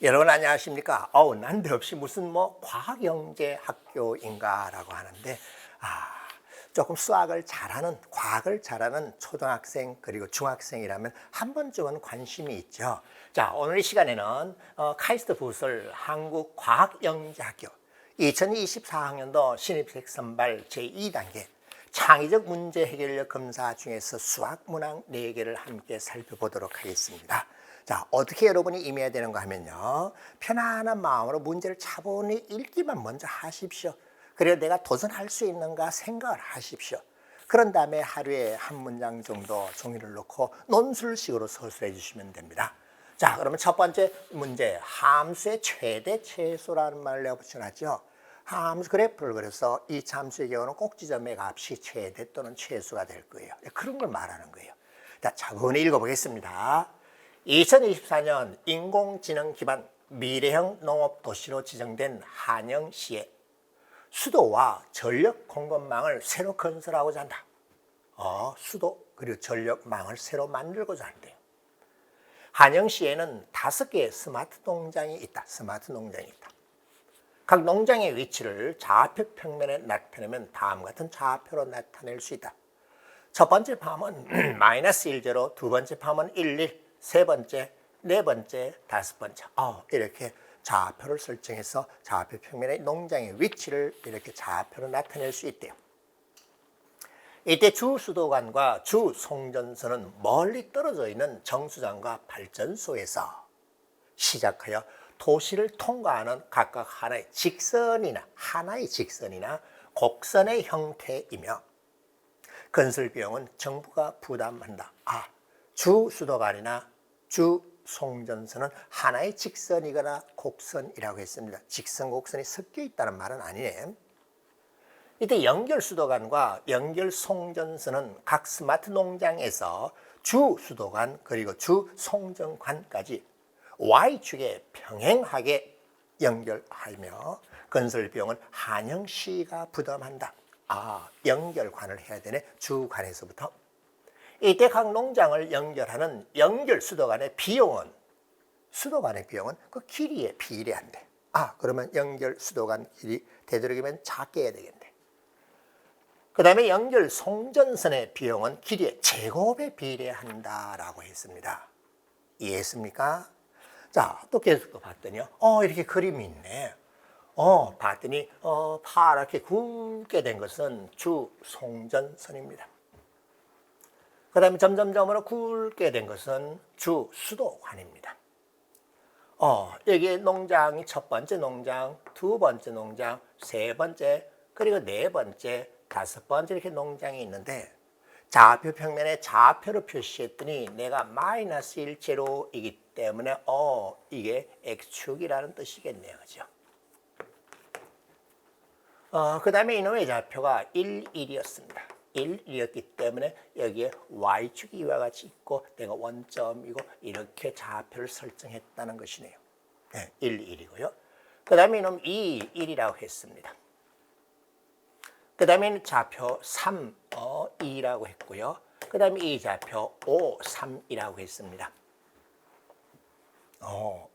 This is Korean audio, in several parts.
여러분 안녕하십니까? 난데없이 무슨 과학영재 학교인가라고 하는데, 조금 수학을 잘하는, 과학을 잘하는 초등학생 그리고 중학생이라면 한 번쯤은 관심이 있죠. 자, 오늘 이 시간에는 카이스트 부설 한국과학영재학교 2024학년도 신입생 선발 제2단계 창의적 문제 해결력 검사 중에서 수학 문항 4개를 함께 살펴보도록 하겠습니다. 자, 어떻게 여러분이 임해야 되는가 하면요, 편안한 마음으로 문제를 차분히 읽기만 먼저 하십시오. 그래야 내가 도전할 수 있는가 생각을 하십시오. 그런 다음에 하루에 한 문장 정도 종이를 놓고 논술식으로 서술해 주시면 됩니다. 자, 그러면 첫 번째 문제, 함수의 최대 최소라는 말을 내가 붙여놨죠. 함수 그래프를 그려서 이 함수의 경우는 꼭지점의 값이 최대 또는 최소가 될 거예요. 그런 걸 말하는 거예요. 자, 차분히 읽어보겠습니다. 2024년 인공지능 기반 미래형 농업도시로 지정된 한영시에 수도와 전력 공급망을 새로 건설하고자 한다. 수도 그리고 전력망을 새로 만들고자 한대요. 한영시에는 5개의 스마트 농장이 있다. 각 농장의 위치를 좌표 평면에 나타내면 다음과 같은 좌표로 나타낼 수 있다. 첫 번째 팜은 마이너스 1제로, 두 번째 팜은 11, 세 번째, 네 번째, 다섯 번째. 이렇게 좌표를 설정해서 좌표 평면에 농장의 위치를 이렇게 좌표로 나타낼 수 있대요. 이때 주 수도관과 주 송전선은 멀리 떨어져 있는 정수장과 발전소에서 시작하여 도시를 통과하는 각각 하나의 직선이나 곡선의 형태이며 건설 비용은 정부가 부담한다. 주 수도관이나 주 송전선은 하나의 직선이거나 곡선이라고 했습니다. 직선, 곡선이 섞여 있다는 말은 아니네. 이때 연결 수도관과 연결 송전선은 각 스마트 농장에서 주 수도관 그리고 주 송전관까지 Y축에 평행하게 연결하며 건설 비용은 한영시가 부담한다. 연결관을 해야 되네. 주관에서부터. 이때 각 농장을 연결하는 연결 수도관의 비용은 그 길이에 비례한대. 그러면 연결 수도관 길이 되도록이면 작게 해야 되겠네. 그 다음에 연결 송전선의 비용은 길이의 제곱에 비례한다라고 했습니다. 이해했습니까? 자, 또 계속 봤더니요. 이렇게 그림이 있네. 봤더니 파랗게 굵게 된 것은 주 송전선입니다. 그 다음에 점점점으로 굵게 된 것은 주 수도관입니다. 여기 농장이 첫 번째 농장, 두 번째 농장, 세 번째, 그리고 네 번째, 다섯 번째 이렇게 농장이 있는데 좌표 평면에 좌표로 표시했더니 내가 마이너스 1제로이기 때문에 이게 X축이라는 뜻이겠네요. 그죠? 그 다음에 이놈의 좌표가 1, 1이었습니다. 1이었기 때문에 여기에 Y축이 이와 같이 있고 내가 원점이고 이렇게 좌표를 설정했다는 것이네요. 1, 1이고요. 그 다음에 이놈 2, 1이라고 했습니다. 그 다음에 좌표 3, 2라고 했고요. 그 다음에 이 좌표 5, 3이라고 했습니다.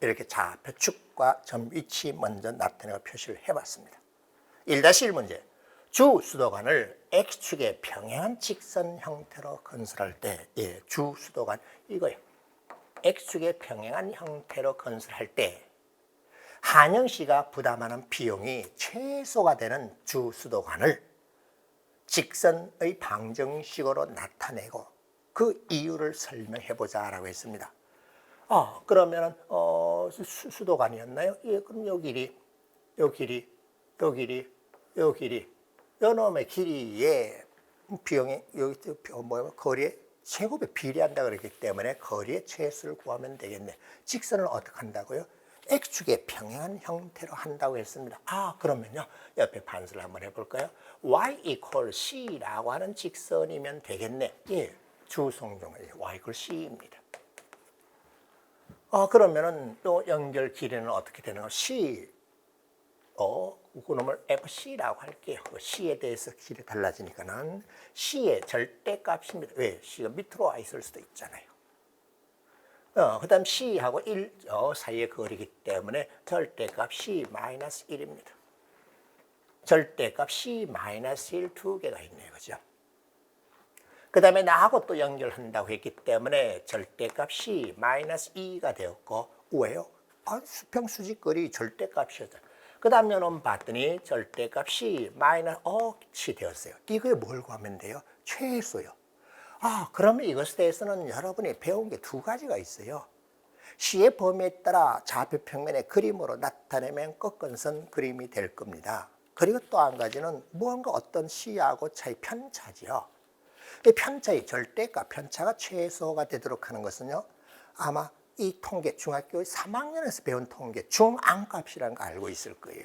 이렇게 좌표축과 점 위치 먼저 나타내고 표시를 해봤습니다. 1-1 문제. 주 수도관을 X축의 평행한 직선 형태로 건설할 때, 주 수도관 이거예요. X축의 평행한 형태로 건설할 때 한영시가 부담하는 비용이 최소가 되는 주 수도관을 직선의 방정식으로 나타내고 그 이유를 설명해보자라고 했습니다. 그러면은 수도관이었나요? 그럼 요 길이, 요 길이, 요 길이, 요 길이, 요 놈의 길이의 비용이 거리의 제곱에 비례한다 그랬기 때문에 거리의 최소를 구하면 되겠네. 직선을 어떻게 한다고요? X축의 평행한 형태로 한다고 했습니다. 그러면요, 옆에 반수를 한번 해볼까요? Y equal C라고 하는 직선이면 되겠네. 주송정의 Y equal C입니다. 그러면은 또 연결 길이는 어떻게 되는 거? C, 그놈을 FC라고 할게요. C에 대해서 길이 달라지니까는 C의 절대값입니다. 왜? C가 밑으로 와 있을 수도 있잖아요. 그 다음 C하고 1 사이의 거리이기 때문에 절대값 C-1입니다. 절대값 C-1 두 개가 있네요. 그죠? 그 다음에 나하고 또 연결한다고 했기 때문에 절대값 C-2가 되었고, 왜요? 수평수직거리 절대값이었죠. 그 다음 요놈 봤더니 절대값 C-5이 되었어요. 이거에 뭘 구하면 돼요? 최소요. 그러면 이것에 대해서는 여러분이 배운 게 두 가지가 있어요. C의 범위에 따라 좌표 평면의 그림으로 나타내면 꺾은선 그림이 될 겁니다. 그리고 또 한 가지는 무언가 어떤 C하고 차의 편차죠. 이 편차의 절대값, 편차가 최소가 되도록 하는 것은요, 아마 이 통계, 중학교 3학년에서 배운 통계, 중앙값이라는 거 알고 있을 거예요.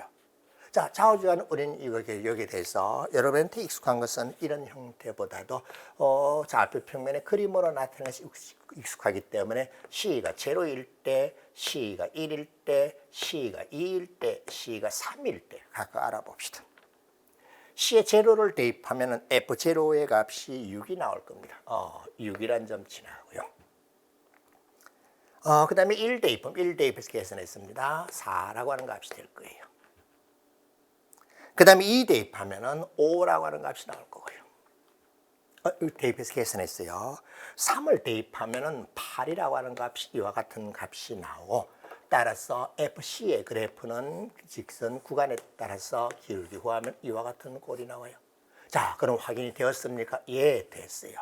자, 좌우지간 우리는 여기에 대해서 여러분한테 익숙한 것은 이런 형태보다도 좌표 평면의 그림으로 나타내는 것이 익숙하기 때문에 C가 0일 때, C가 1일 때, C가 2일 때, C가 3일 때 각각 알아봅시다. C에 제로를 대입하면 F0의 값이 6이 나올 겁니다. 6이란 점 지나고요. 그 다음에 1 대입하면 1 대입해서 계산했습니다. 4라고 하는 값이 될 거예요. 그 다음에 2 대입하면 5라고 하는 값이 나올 거고요. 대입해서 계산했어요. 3을 대입하면 8이라고 하는 값이 이와 같은 값이 나오고, 따라서 FC의 그래프는 직선 구간에 따라서 기울기 구하면 이와 같은 꼴이 나와요. 자, 그럼 확인이 되었습니까? 예, 됐어요.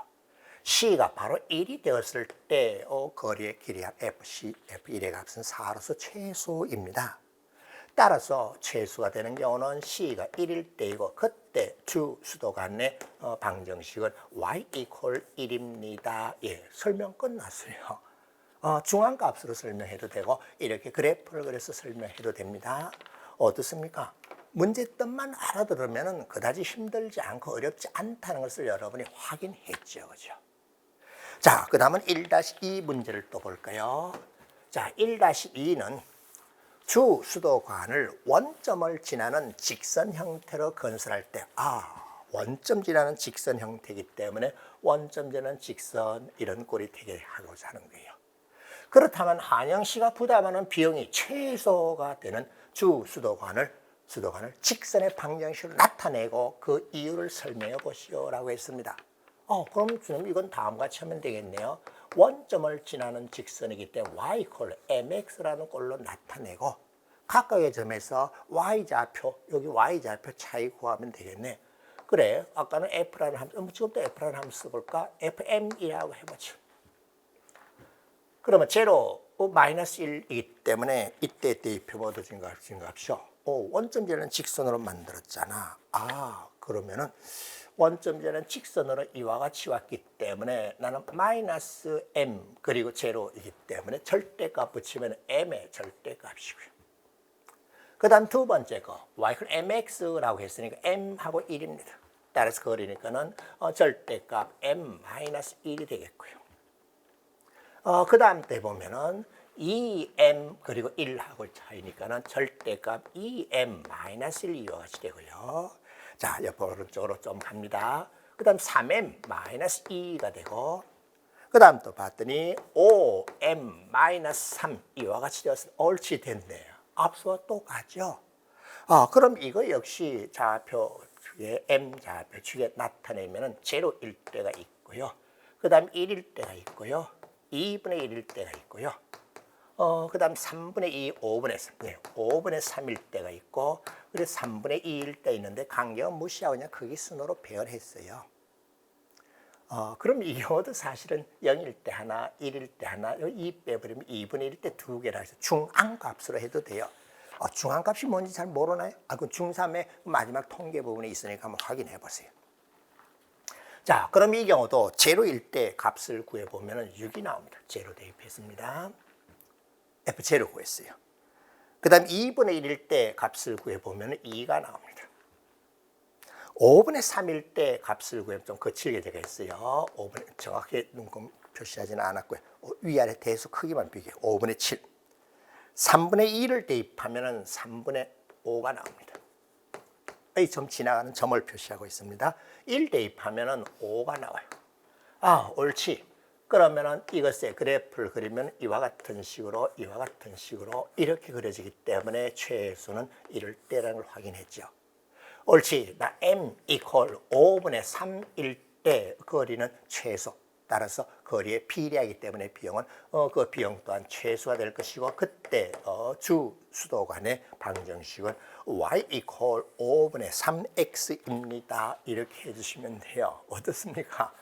C가 바로 1이 되었을 때 거리의 길이합 FC, F1의 값은 4로서 최소입니다. 따라서 최소가 되는 경우는 C가 1일 때이고, 그때 주 수도 간의 방정식은 y equal 1입니다. 예, 설명 끝났어요. 중앙값으로 설명해도 되고 이렇게 그래프를 그려서 설명해도 됩니다. 어떻습니까? 문제점만 알아들으면 그다지 힘들지 않고 어렵지 않다는 것을 여러분이 확인했죠. 그죠? 자, 그 다음은 1-2 문제를 또 볼까요? 자, 1-2는 주 수도관을 원점을 지나는 직선 형태로 건설할 때, 원점 지나는 직선 형태이기 때문에 원점 지나는 직선, 이런 꼴이 되게 하고자 하는 거예요. 그렇다면 한영씨가 부담하는 비용이 최소가 되는 주 수도관을 직선의 방정식으로 나타내고 그 이유를 설명해 보시오라고 했습니다. 그럼 주님 이건 다음과 같이 하면 되겠네요. 원점을 지나는 직선이기 때문에 y equal mx라는 꼴로 나타내고, 각각의 점에서 y좌표, 여기 y좌표 차이 구하면 되겠네. 그래, 아까는 f라는 함수, 지금도 f라는 함수 써볼까? fm이라고 해보죠. 그러면 제로 마이너스 1이기 때문에 이때 대입해 얻어진 값이죠. 원점제는 직선으로 만들었잖아. 그러면은 원점제는 직선으로 이와 같이 왔기 때문에 나는 마이너스 m 그리고 제로이기 때문에 절대값 붙이면 m의 절대값이고요. 그 다음 두 번째 거 y는 mx라고 했으니까 m하고 1입니다. 따라서 거리니까는 절대값 m-1이 되겠고요. 그 다음 때 보면은 2m 그리고 1하고 차이니까는 절대값 2m-1 이와 같이 되고요. 자, 옆 오른쪽으로 좀 갑니다. 그 다음 3m-2가 되고, 그 다음 또 봤더니 5m-3 이와 같이 되어서 옳지 됐네요. 앞서와 똑같죠? 그럼 이거 역시 좌표 축에 m좌표 축에 나타내면은 제로일 때가 있고요. 그 다음 1일 때가 있고요. 2분의 1일 때가 있고요. 그 다음 3분의 2, 5분의 3, 5분의 3일 때가 있고, 그리고 3분의 2일 때 있는데 간격은 무시하고 그냥 크기 순으로 배열했어요. 그럼 이 경우도 사실은 0일 때 하나, 1일 때 하나, 2 빼버리면 2분의 1일 때 두 개라 해서 중앙값으로 해도 돼요. 중앙값이 뭔지 잘 모르나요? 그 중3의 마지막 통계 부분에 있으니까 한번 확인해 보세요. 자, 그럼 이 경우도 제로일 때 값을 구해보면 6이 나옵니다. 제로 대입했습니다. F0 구했어요. 그 다음 2분의 1일 때 값을 구해보면 2가 나옵니다. 5분의 3일 때 값을 구해보면 좀 거칠게 제가 했어요. 5분의 정확히 눈금 표시하지는 않았고요. 위아래 대수 크기만 비교해요. 5분의 7. 3분의 2를 대입하면 3분의 5가 나옵니다. 이 점 지나가는 점을 표시하고 있습니다. 1 대입하면 5가 나와요. 옳지. 그러면은 이것의 그래프를 그리면 이와 같은 식으로 이렇게 그려지기 때문에 최소는 이럴 때라는 걸 확인했죠. 옳지. 나 m 이퀄 5분의 3일 때 거리는 최소. 따라서 거리에 비례하기 때문에 비용은 그 비용 또한 최소가 될 것이고, 그때 주 수도 간의 방정식은 y 이퀄 5분의 3x입니다. 이렇게 해주시면 돼요. 어떻습니까?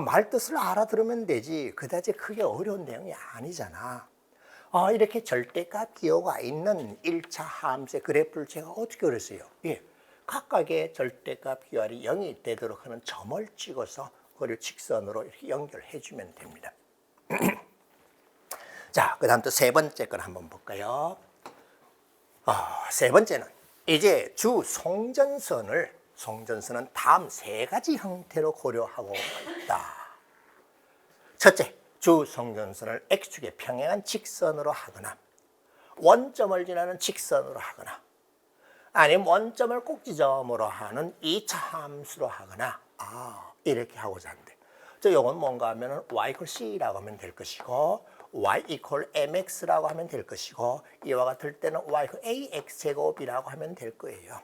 말 뜻을 알아들으면 되지. 그다지 크게 어려운 내용이 아니잖아. 이렇게 절대값 기호가 있는 1차 함수의 그래프를 제가 어떻게 그렸어요? 예, 각각의 절대값 기호알이 0이 되도록 하는 점을 찍어서 그걸 직선으로 이렇게 연결해 주면 됩니다. 자, 그 다음 또 세 번째 걸 한번 볼까요? 세 번째는 이제 주 송전선은 다음 세 가지 형태로 고려하고 있다. 첫째, 주 송전선을 x축의 평행한 직선으로 하거나 원점을 지나는 직선으로 하거나 아니면 원점을 꼭지점으로 하는 2차 함수로 하거나 이렇게 하고자 하는데, 요건 뭔가 하면 y equal c라고 하면 될 것이고 y equal mx라고 하면 될 것이고 이와 같을 때는 y equal ax제곱이라고 하면 될 거예요.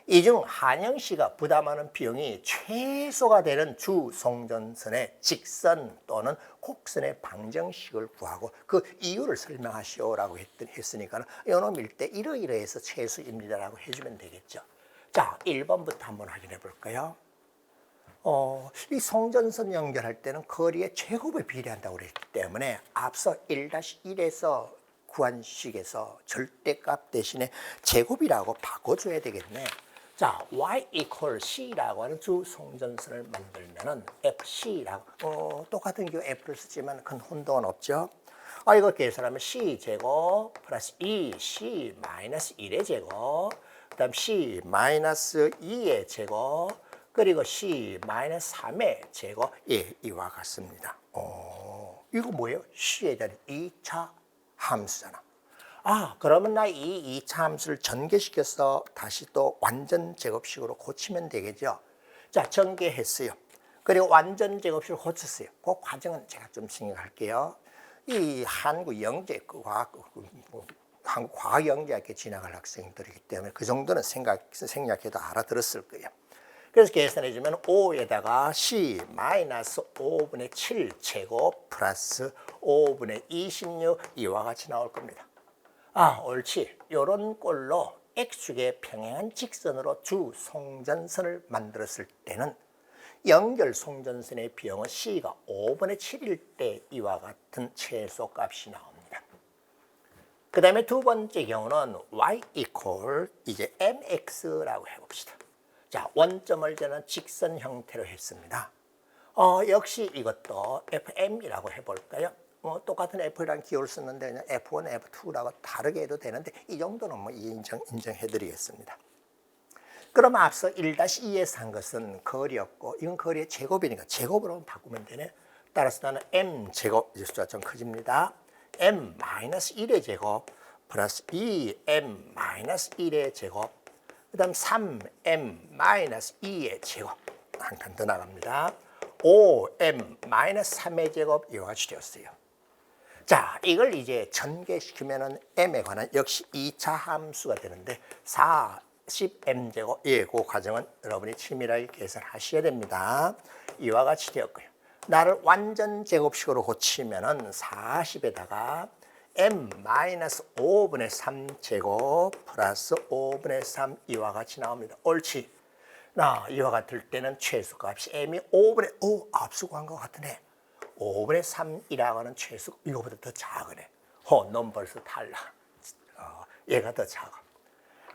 이 중 한영씨가 부담하는 비용이 최소가 되는 주 송전선의 직선 또는 곡선의 방정식을 구하고 그 이유를 설명하시오라고 했으니까 요놈일 때 이러이러해서 최소입니다라고 해주면 되겠죠. 자, 1번부터 한번 확인해 볼까요? 이 송전선 연결할 때는 거리의 제곱에 비례한다고 그랬기 때문에 앞서 1-1에서 구한 식에서 절대값 대신에 제곱이라고 바꿔줘야 되겠네. 자, y equal c라고 하는 주 송전선을 만들면은 fc라고 똑같은 경우 f를 쓰지만 큰 혼동은 없죠. 이거 계산하면 c 제곱 플러스 2c 마이너스 1의 제곱, 그다음 c 마이너스 2의 제곱, 그리고 c 마이너스 3의 제곱. 예, 이와 같습니다. 이거 뭐예요? c에 대한 2차 함수잖아. 그러면 나 이 2차 함수를 전개시켜서 다시 또 완전 제곱식으로 고치면 되겠죠. 자, 전개했어요. 그리고 완전 제곱식으로 고쳤어요. 그 과정은 제가 좀 생각할게요. 이 한국 과학영재학교 진학할 학생들이기 때문에 그 정도는 생략해도 알아들었을 거예요. 그래서 계산해주면 5에다가 c-5분의 7 제곱 플러스 5분의 26 이와 같이 나올 겁니다. 옳지. 요런 꼴로 x축의 평행한 직선으로 주 송전선을 만들었을 때는 연결 송전선의 비용은 c가 5분의 7일 때 이와 같은 최소값이 나옵니다. 그 다음에 두 번째 경우는 y equal 이제 mx라고 해봅시다. 자, 원점을 재는 직선 형태로 했습니다. 역시 이것도 fm이라고 해볼까요? 똑같은 f라는 기호를 쓰는데 그냥 f1, f2라고 다르게 해도 되는데 이 정도는 인정해드리겠습니다. 그럼 앞서 1-2에서 한 것은 거리였고 이건 거리의 제곱이니까 제곱으로 바꾸면 되네. 따라서 나는 m제곱, 이제 숫자가 좀 커집니다. m-1의 제곱 플러스 2m-1의 제곱, 그 다음 3m-2의 제곱, 한 칸 더 나갑니다. 5m-3의 제곱 이와 같이 되었어요. 자, 이걸 이제 전개시키면은 m에 관한 역시 2차 함수가 되는데 40m제곱, 예, 그 과정은 여러분이 치밀하게 계산하셔야 됩니다. 이와 같이 되었고요. 나를 완전 제곱식으로 고치면은 40에다가 m-5분의 3제곱 플러스 5분의 3 이와 같이 나옵니다. 옳지. 이와 같을 때는 최소값이 m이 5분의 5 앞서고 것 같으네. 5분의 3이라고 하는 최소, 이거보다 더 작으네. 넌 벌써 달라. 얘가 더 작아.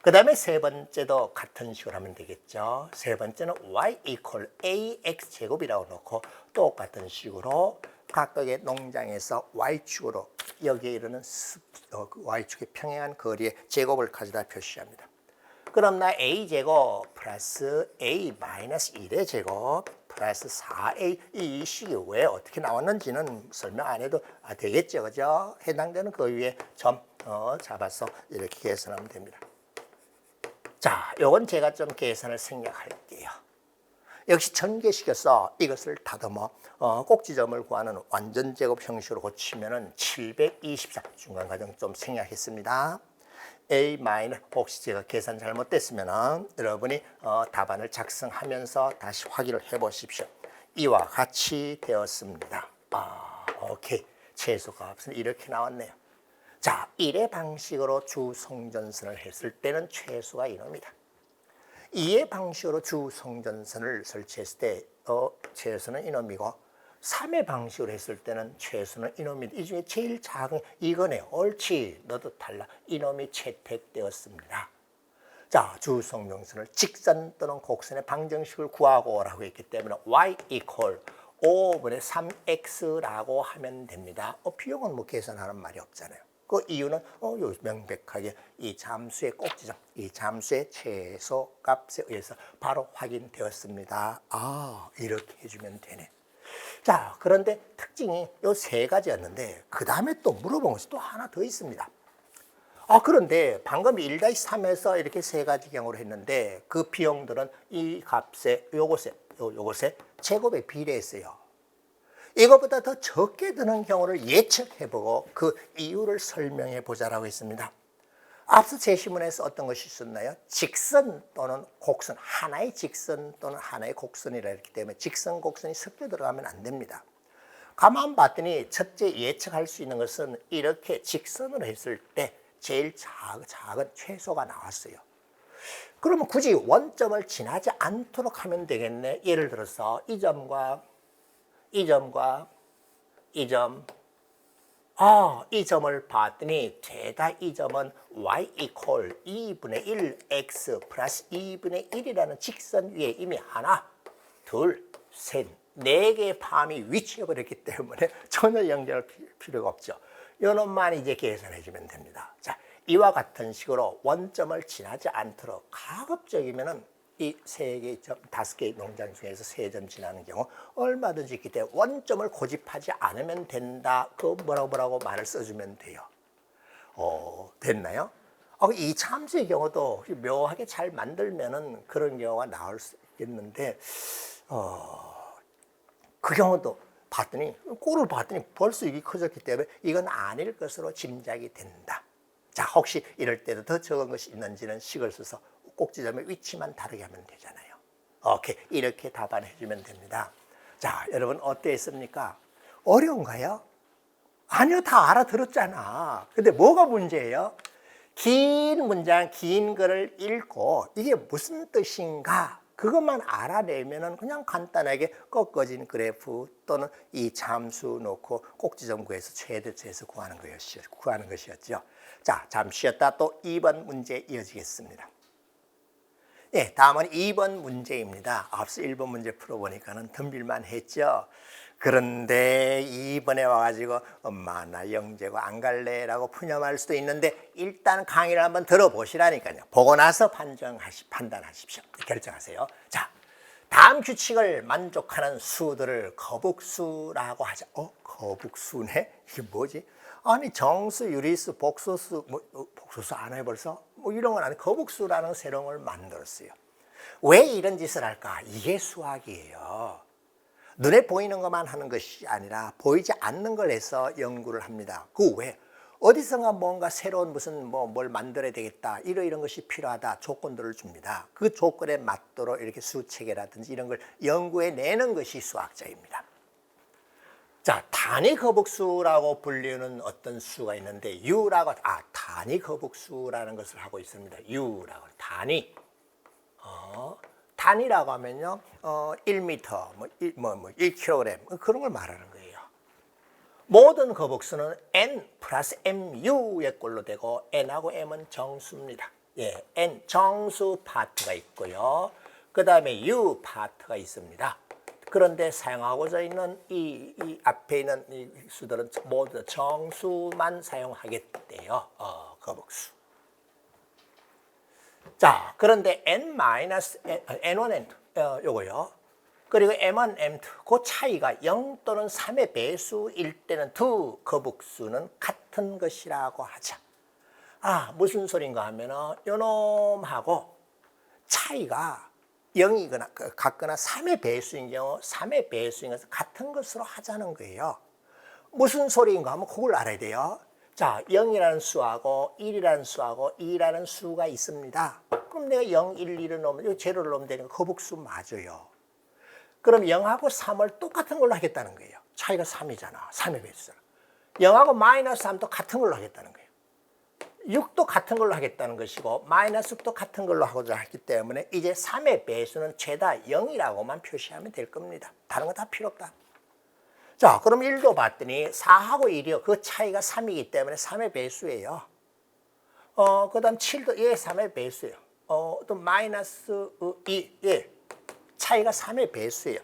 그 다음에 세 번째도 같은 식으로 하면 되겠죠. 세 번째는 y equal ax 제곱이라고 놓고 똑같은 식으로 각각의 농장에서 y축으로 여기에 이르는 y축의 평행한 거리의 제곱을 가져다 표시합니다. 그럼 나 a제곱 플러스 a-1의 제곱 플러스 4a, 이 식이 왜 어떻게 나왔는지는 설명 안 해도 되겠죠. 그죠? 해당되는 그 위에 점 잡아서 이렇게 계산하면 됩니다. 자, 요건 제가 좀 계산을 생략할게요. 역시 전개시켜서 이것을 다듬어 꼭지점을 구하는 완전 제곱 형식으로 고치면은 724 중간 과정 좀 생략했습니다. A 마이너스 혹시 제가 계산 잘못됐으면 여러분이 답안을 작성하면서 다시 확인을 해 보십시오. 이와 같이 되었습니다. 오케이. 최소 값은 이렇게 나왔네요. 자, 1의 방식으로 주성전선을 했을 때는 최소가 이놈이다. 2의 방식으로 주성전선을 설치했을 때 최소는 이놈이고 3의 방식으로 했을 때는 최소는 이놈이다. 이 중에 제일 작은 이거네요. 옳지. 너도 달라. 이놈이 채택되었습니다. 자, 주성전선을 직선 또는 곡선의 방정식을 구하고라고 했기 때문에 y equal 5분의 3x라고 하면 됩니다. 비용은 뭐 계산하는 말이 없잖아요. 그 이유는 명백하게 이 잠수의 꼭지점, 이 잠수의 최소 값에 의해서 바로 확인되었습니다. 이렇게 해주면 되네. 자, 그런데 특징이 요 세 가지였는데 그 다음에 또 물어본 것이 또 하나 더 있습니다. 그런데 방금 1-3에서 이렇게 세 가지 경우를 했는데 그 비용들은 이 값에 요것에 제곱에 비례했어요. 이것보다 더 적게 드는 경우를 예측해보고 그 이유를 설명해 보자라고 했습니다. 앞서 제시문에서 어떤 것이 있었나요? 직선 또는 곡선, 하나의 직선 또는 하나의 곡선이라 했기 때문에 직선, 곡선이 섞여 들어가면 안 됩니다. 가만 봤더니 첫째 예측할 수 있는 것은 이렇게 직선으로 했을 때 제일 작은 최소가 나왔어요. 그러면 굳이 원점을 지나지 않도록 하면 되겠네. 예를 들어서 이 점과 이 점과 이 점, 이 점을 봤더니 죄다 이 점은 y equal 2분의 1 x 플러스 2분의 1이라는 직선 위에 이미 하나, 둘, 셋, 네 개의 밤이 위치해 버렸기 때문에 전혀 연결할 필요가 없죠. 이놈만 이제 계산해 주면 됩니다. 자, 이와 같은 식으로 원점을 지나지 않도록 가급적이면은 이 세 개 점, 5개의 농장 중에서 3점 지나는 경우 얼마든지 있기 때문에 원점을 고집하지 않으면 된다. 그 뭐라고 말을 써주면 돼요. 됐나요? 이 참수의 경우도 묘하게 잘 만들면은 그런 경우가 나올 수 있겠는데, 그 경우도 꼴을 봤더니 벌써 이게 커졌기 때문에 이건 아닐 것으로 짐작이 된다. 자, 혹시 이럴 때도 더 적은 것이 있는지는 식을 써서 꼭지점의 위치만 다르게 하면 되잖아요. 오케이. 이렇게 답안해 주면 됩니다. 자, 여러분 어땠습니까? 어려운가요? 아니요. 다 알아들었잖아. 근데 뭐가 문제예요? 긴 문장, 긴 글을 읽고 이게 무슨 뜻인가? 그것만 알아내면은 그냥 간단하게 꺾어진 그래프 또는 이 함수 놓고 꼭지점 구해서 최대치에서 구하는 것이었죠. 자, 잠시 쉬었다 또 2번 문제 이어지겠습니다. 네, 다음은 2번 문제입니다. 앞서 1번 문제 풀어보니까는 덤빌만 했죠. 그런데 2번에 와가지고 엄마 나 영재고 안 갈래라고 푸념할 수도 있는데 일단 강의를 한번 들어보시라니까요. 보고 나서 판단하십시오. 결정하세요. 자, 다음 규칙을 만족하는 수들을 거북수라고 하자. 거북수네? 이게 뭐지? 아니 정수, 유리수, 복소수, 복소수 안 해 벌써? 이런 건 아니 거북수라는 새로운 걸 만들었어요. 왜 이런 짓을 할까? 이게 수학이에요. 눈에 보이는 것만 하는 것이 아니라 보이지 않는 걸 해서 연구를 합니다. 그 왜? 어디선가 뭔가 새로운 무슨 뭘 만들어야 되겠다. 이런 것이 필요하다. 조건들을 줍니다. 그 조건에 맞도록 이렇게 수체계라든지 이런 걸 연구해 내는 것이 수학자입니다. 자, 단위 거북수라고 불리는 어떤 수가 있는데 단위 거북수라는 것을 하고 있습니다. U라고 단위. 단위라고 하면요, 1m, 1kg 그런 걸 말하는 거예요. 모든 거북수는 n 플러스 mu의 꼴로 되고 n하고 m은 정수입니다. 예, n 정수 파트가 있고요. 그 다음에 u 파트가 있습니다. 그런데 사용하고자 있는 이 앞에 있는 이 수들은 모두 정수만 사용하겠대요. 거북수. 자, 그런데 n-n1, n2 요거요. 그리고 m1, m2 그 차이가 0 또는 3의 배수일 때는 두 거북수는 같은 것이라고 하자. 무슨 소린가 하면은 요놈하고 차이가 0이거나 같거나 3의 배수인 경우 3의 배수인 것을 같은 것으로 하자는 거예요. 무슨 소리인가 하면 그걸 알아야 돼요. 자, 0이라는 수하고 1이라는 수하고 2라는 수가 있습니다. 그럼 내가 0, 1, 2를 넣으면 이거 제로를 넣으면 되니까 거북수 맞아요. 그럼 0하고 3을 똑같은 걸로 하겠다는 거예요. 차이가 3이잖아. 3의 배수잖아. 0하고 마이너스 3도 같은 걸로 하겠다는 거예요. 6도 같은 걸로 하겠다는 것이고 마이너스 6도 같은 걸로 하고자 했기 때문에 이제 3의 배수는 죄다 0이라고만 표시하면 될 겁니다. 다른 거 다 필요 없다. 자, 그럼 1도 봤더니 4하고 1이요. 그 차이가 3이기 때문에 3의 배수예요. 그 다음 7도 얘 3의 배수예요. 또 마이너스 2, 예, 차이가 3의 배수예요.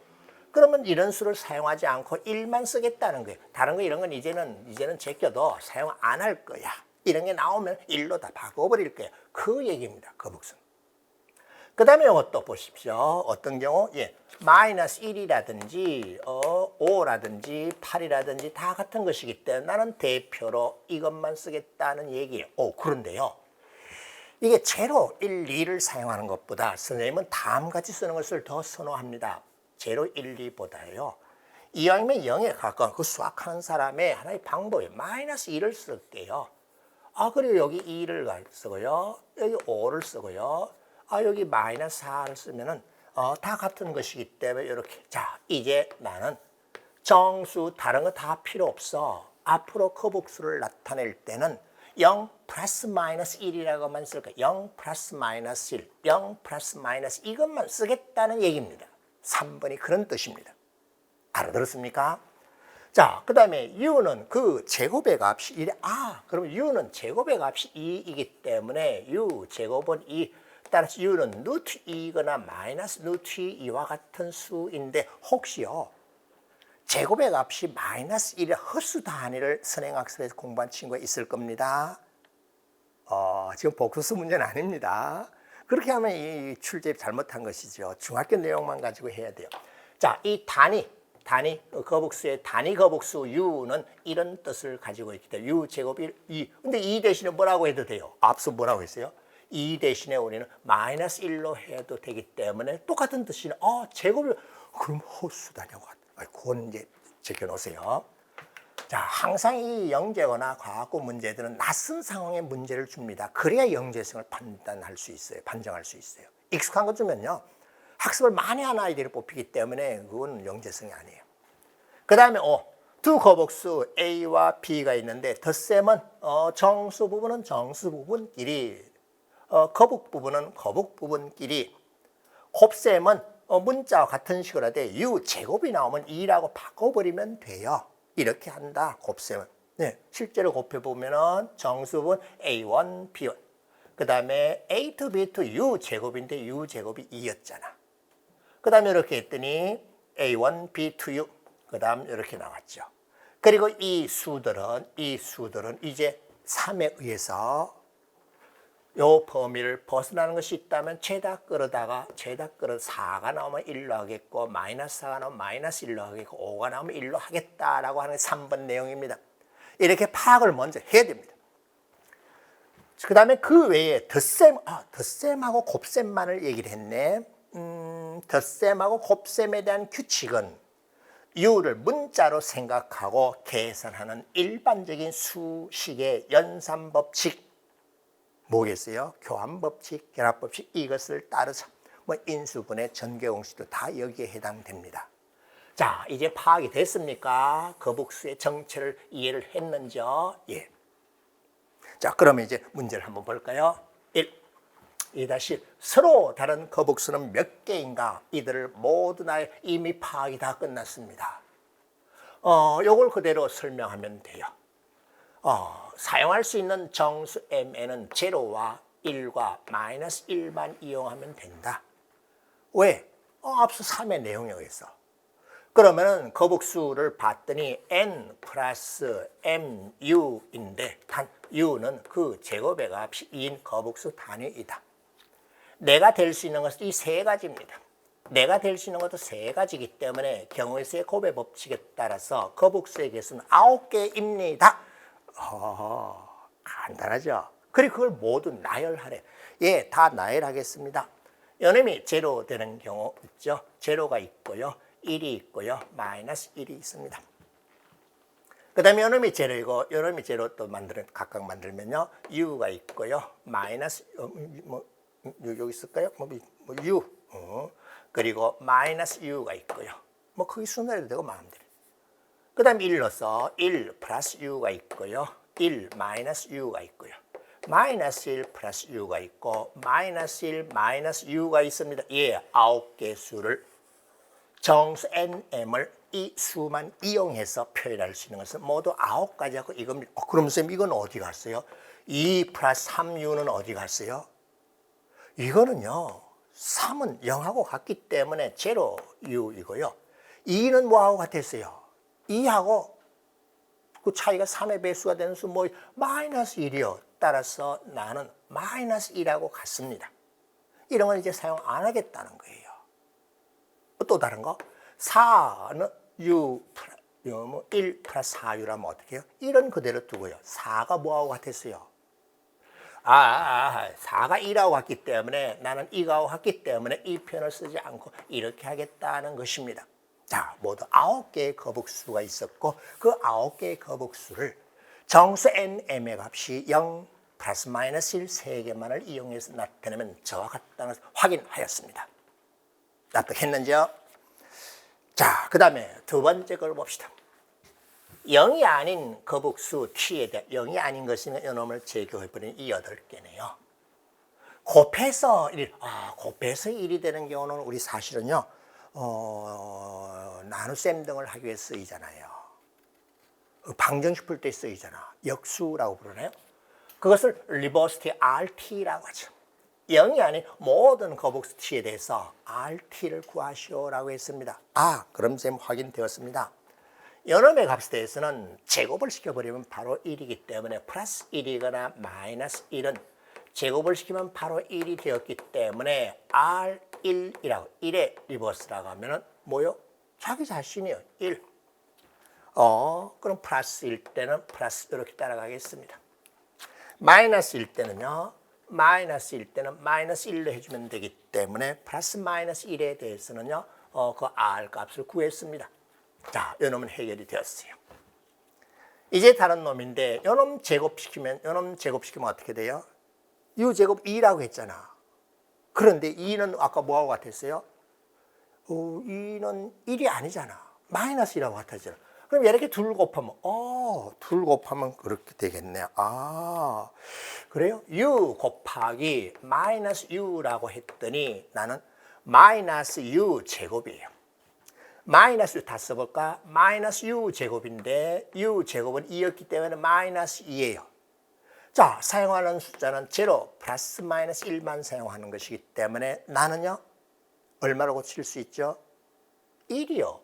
그러면 이런 수를 사용하지 않고 1만 쓰겠다는 거예요. 다른 거 이런 건 이제는 제껴도 사용 안 할 거야. 이런 게 나오면 1로 다 바꿔버릴 거예요. 그 얘기입니다. 거북선. 그 다음에 이것도 보십시오. 어떤 경우? 예, 마이너스 1이라든지 5라든지 8이라든지 다 같은 것이기 때문에 나는 대표로 이것만 쓰겠다는 얘기예요. 그런데요. 이게 제로, 1, 2를 사용하는 것보다 선생님은 다음같이 쓰는 것을 더 선호합니다. 제로, 1, 2보다요. 이왕이면 0에 가까운 그 수학하는 사람의 하나의 방법이에요. 마이너스 2를 쓸게요. 그리고 여기 2를 쓰고요. 여기 5를 쓰고요. 여기 마이너스 4를 쓰면은 다 같은 것이기 때문에 이렇게. 자, 이제 나는 정수 다른 거 다 필요 없어. 앞으로 거북수를 나타낼 때는 0 플러스 마이너스 1이라고만 쓸까? 0 플러스 마이너스 1, 0 플러스 마이너스 이것만 쓰겠다는 얘기입니다. 3번이 그런 뜻입니다. 알아들었습니까? 자, 그 다음에 u는 그 제곱의 값이 1에, 그럼 u는 제곱의 값이 2이기 때문에 u 제곱은 2, 따라서 u는 루트 2이거나 마이너스 루트 2와 같은 수인데 혹시요, 제곱의 값이 마이너스 1의 허수 단위를 선행학습에서 공부한 친구가 있을 겁니다. 지금 복수수 문제는 아닙니다. 그렇게 하면 이 출제 잘못한 것이죠. 중학교 내용만 가지고 해야 돼요. 자, 이 단위 거북수의 단위 거북수 u는 이런 뜻을 가지고 있기 때문에 u 제곱 1, 2. 근데 2 대신에 뭐라고 해도 돼요? 앞서 뭐라고 했어요? 2 대신에 우리는 마이너스 1로 해도 되기 때문에 똑같은 뜻이네. 제곱을 그럼 허수다냐고. 그건 이제 지켜놓으세요. 자, 항상 이 영재거나 과학고 문제들은 낯선 상황의 문제를 줍니다. 그래야 영재성을 판단할 수 있어요. 판정할 수 있어요. 익숙한 거 주면요, 학습을 많이 한 아이들이 뽑히기 때문에 그건 영재성이 아니에요. 그 다음에 두 거북수 A와 B가 있는데 덧셈은 정수 부분은 정수 부분끼리, 거북 부분은 거북 부분끼리, 곱셈은 문자와 같은 식으로 하되 u 제곱이 나오면 2라고 바꿔버리면 돼요. 이렇게 한다. 곱셈은. 네, 실제로 곱해보면은 정수분 A1, B1. 그 다음에 A to B to U 제곱인데 U 제곱이 2였잖아. 그 다음에 이렇게 했더니 A1, B to U. 그 다음 이렇게 나왔죠. 그리고 이 수들은 이제 3에 의해서 요 범위를 벗어나는 것이 있다면 죄다 끌어다가 4가 나오면 1로 하겠고 마이너스 4가 나오면 마이너스 1로 하겠고 5가 나오면 1로 하겠다라고 하는 게 3번 내용입니다. 이렇게 파악을 먼저 해야 됩니다. 그 다음에 그 외에 덧셈하고 곱셈만을 얘기를 했네. 덧셈하고 곱셈에 대한 규칙은 u를 문자로 생각하고 계산하는 일반적인 수식의 연산법칙, 뭐겠어요? 교환법칙, 결합법칙, 이것을 따라서 인수분해, 전개공식도 다 여기에 해당됩니다. 자, 이제 파악이 됐습니까? 거북수의 정체를 이해를 했는지요? 예. 자, 그러면 이제 문제를 한번 볼까요? 2-1 서로 다른 거북수는 몇 개인가? 이들을 모두 다 이미 파악이 다 끝났습니다. 요걸 그대로 설명하면 돼요. 사용할 수 있는 정수 mn은 제로와 1과 마이너스 1만 이용하면 된다. 왜? 앞서 3의 내용에 의해서. 그러면은 거북수를 봤더니 n 플러스 mu인데 단 u는 그 제곱의 값이 2인 거북수 단위이다. 내가 될 수 있는 것은 이 세 가지입니다. 내가 될 수 있는 것도 세 가지이기 때문에 경우의 수의 곱의 법칙에 따라서 거북수의 개수는 9개입니다. 간단하죠? 그리고 그걸 모두 나열하래. 예, 다 나열하겠습니다. 요놈이 제로 되는 경우 있죠. 제로가 있고요. 1이 있고요. 마이너스 1이 있습니다. 그 다음에 요놈이 제로이고 요놈이 제로 또 각각 만들면요. u가 있고요. 마이너스 여기 있을까요? u 그리고 마이너스 u가 있고요. 거기 순서대로 되고 마음대로. 그 다음에 1 넣어서 1 플러스 u가 있고요. 1 마이너스 u가 있고요. 마이너스 1 플러스 u가 있고 마이너스 1 마이너스 u가 있습니다. 예, 9개 수를 정수 nm을 이 수만 이용해서 표현할 수 있는 것은 모두 9가지 하고 이겁니다. 그럼 선생님 이건 어디 갔어요? 2 플러스 3u는 어디 갔어요? 이거는요. 3은 0하고 같기 때문에 제로 u이고요. 2는 뭐하고 같았어요? 2하고 그 차이가 3의 배수가 되는 수 마이너스 1이요. 따라서 나는 마이너스 1하고 같습니다. 이런 건 이제 사용 안 하겠다는 거예요. 또 다른 거? 4는 u 1 플러스 4u라면 어떻게 해요? 1은 그대로 두고요. 4가 뭐하고 같았어요? 4가 1하고 같기 때문에 나는 이거하고 같기 때문에 이 표현을 쓰지 않고 이렇게 하겠다는 것입니다. 자, 모두 9개의 거북수가 있었고 그 9개의 거북수를 정수 nm의 값이 0 플러스 마이너스 1 3개만을 이용해서 나타내면 저와 같다는 것을 확인하였습니다. 납득했는지요? 자, 그 다음에 두 번째 걸 봅시다. 0이 아닌 거북수 t에 대해 0이 아닌 것은 이놈을 제거해버린 이 8개네요. 곱해서 1, 곱해서 1이 되는 경우는 우리 사실은요, 나눗셈 등을 하기 위해 쓰이잖아요. 방정식 풀 때 쓰이잖아. 역수라고 부르나요? 그것을 리버시티 RT라고 하죠. 0이 아닌 모든 거북수 t에 대해서 RT를 구하시오라고 했습니다. 그럼 쌤 확인되었습니다. 요놈의 값에 대해서는 제곱을 시켜버리면 바로 1이기 때문에 플러스 1이거나 마이너스 1은 제곱을 시키면 바로 1이 되었기 때문에 R1이라고 1의 리버스라고 하면은 뭐요? 자기 자신이요. 1. 그럼 플러스일 때는 플러스 이렇게 따라가겠습니다. 마이너스일 때는요. 마이너스일 때는 마이너스 1로 해주면 되기 때문에 플러스 마이너스 1에 대해서는요. 그 R 값을 구했습니다. 자, 요놈은 해결이 되었어요. 이제 다른 놈인데 요놈 제곱시키면 어떻게 돼요? u제곱 2라고 했잖아. 그런데 2는 아까 뭐하고 같았어요? 2는 1이 아니잖아. 마이너스라고 같았잖아. 그럼 이렇게 둘 곱하면 그렇게 되겠네. 그래요? u 곱하기 마이너스 u라고 했더니 나는 마이너스 u 제곱이에요. 마이너스 다 써볼까? 마이너스 u 제곱인데 u 제곱은 2였기 때문에 마이너스 2예요. 자, 사용하는 숫자는 제로 플러스 마이너스 1만 사용하는 것이기 때문에 나는요. 얼마로 고칠 수 있죠? 1이요.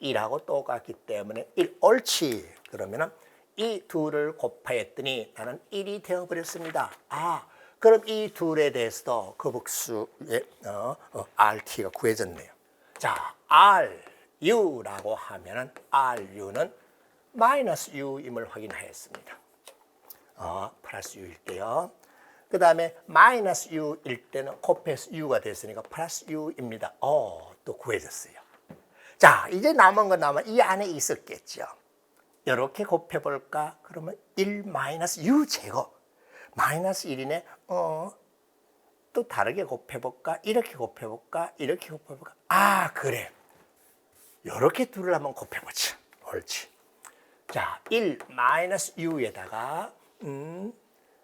1하고 똑같기 때문에 1 옳지. 그러면은 이 둘을 곱하였더니 나는 1이 되어버렸습니다. 그럼 이 둘에 대해서도 거북수의 RT가 구해졌네요. 자, RU라고 하면은 RU는 마이너스 U임을 확인하였습니다. 플러스 U일 때요. 그 다음에 마이너스 U일 때는 곱해서 U가 됐으니까 플러스 U입니다. 또 구해졌어요. 자, 이제 남은 건 이 안에 있었겠죠. 이렇게 곱해볼까? 그러면 1 마이너스 U 제곱. 마이너스 1이네. 또 다르게 곱해볼까? 이렇게 곱해볼까? 이렇게 곱해볼까? 그래. 이렇게 둘을 한번 곱해보자. 옳지. 자, 1 마이너스 U에다가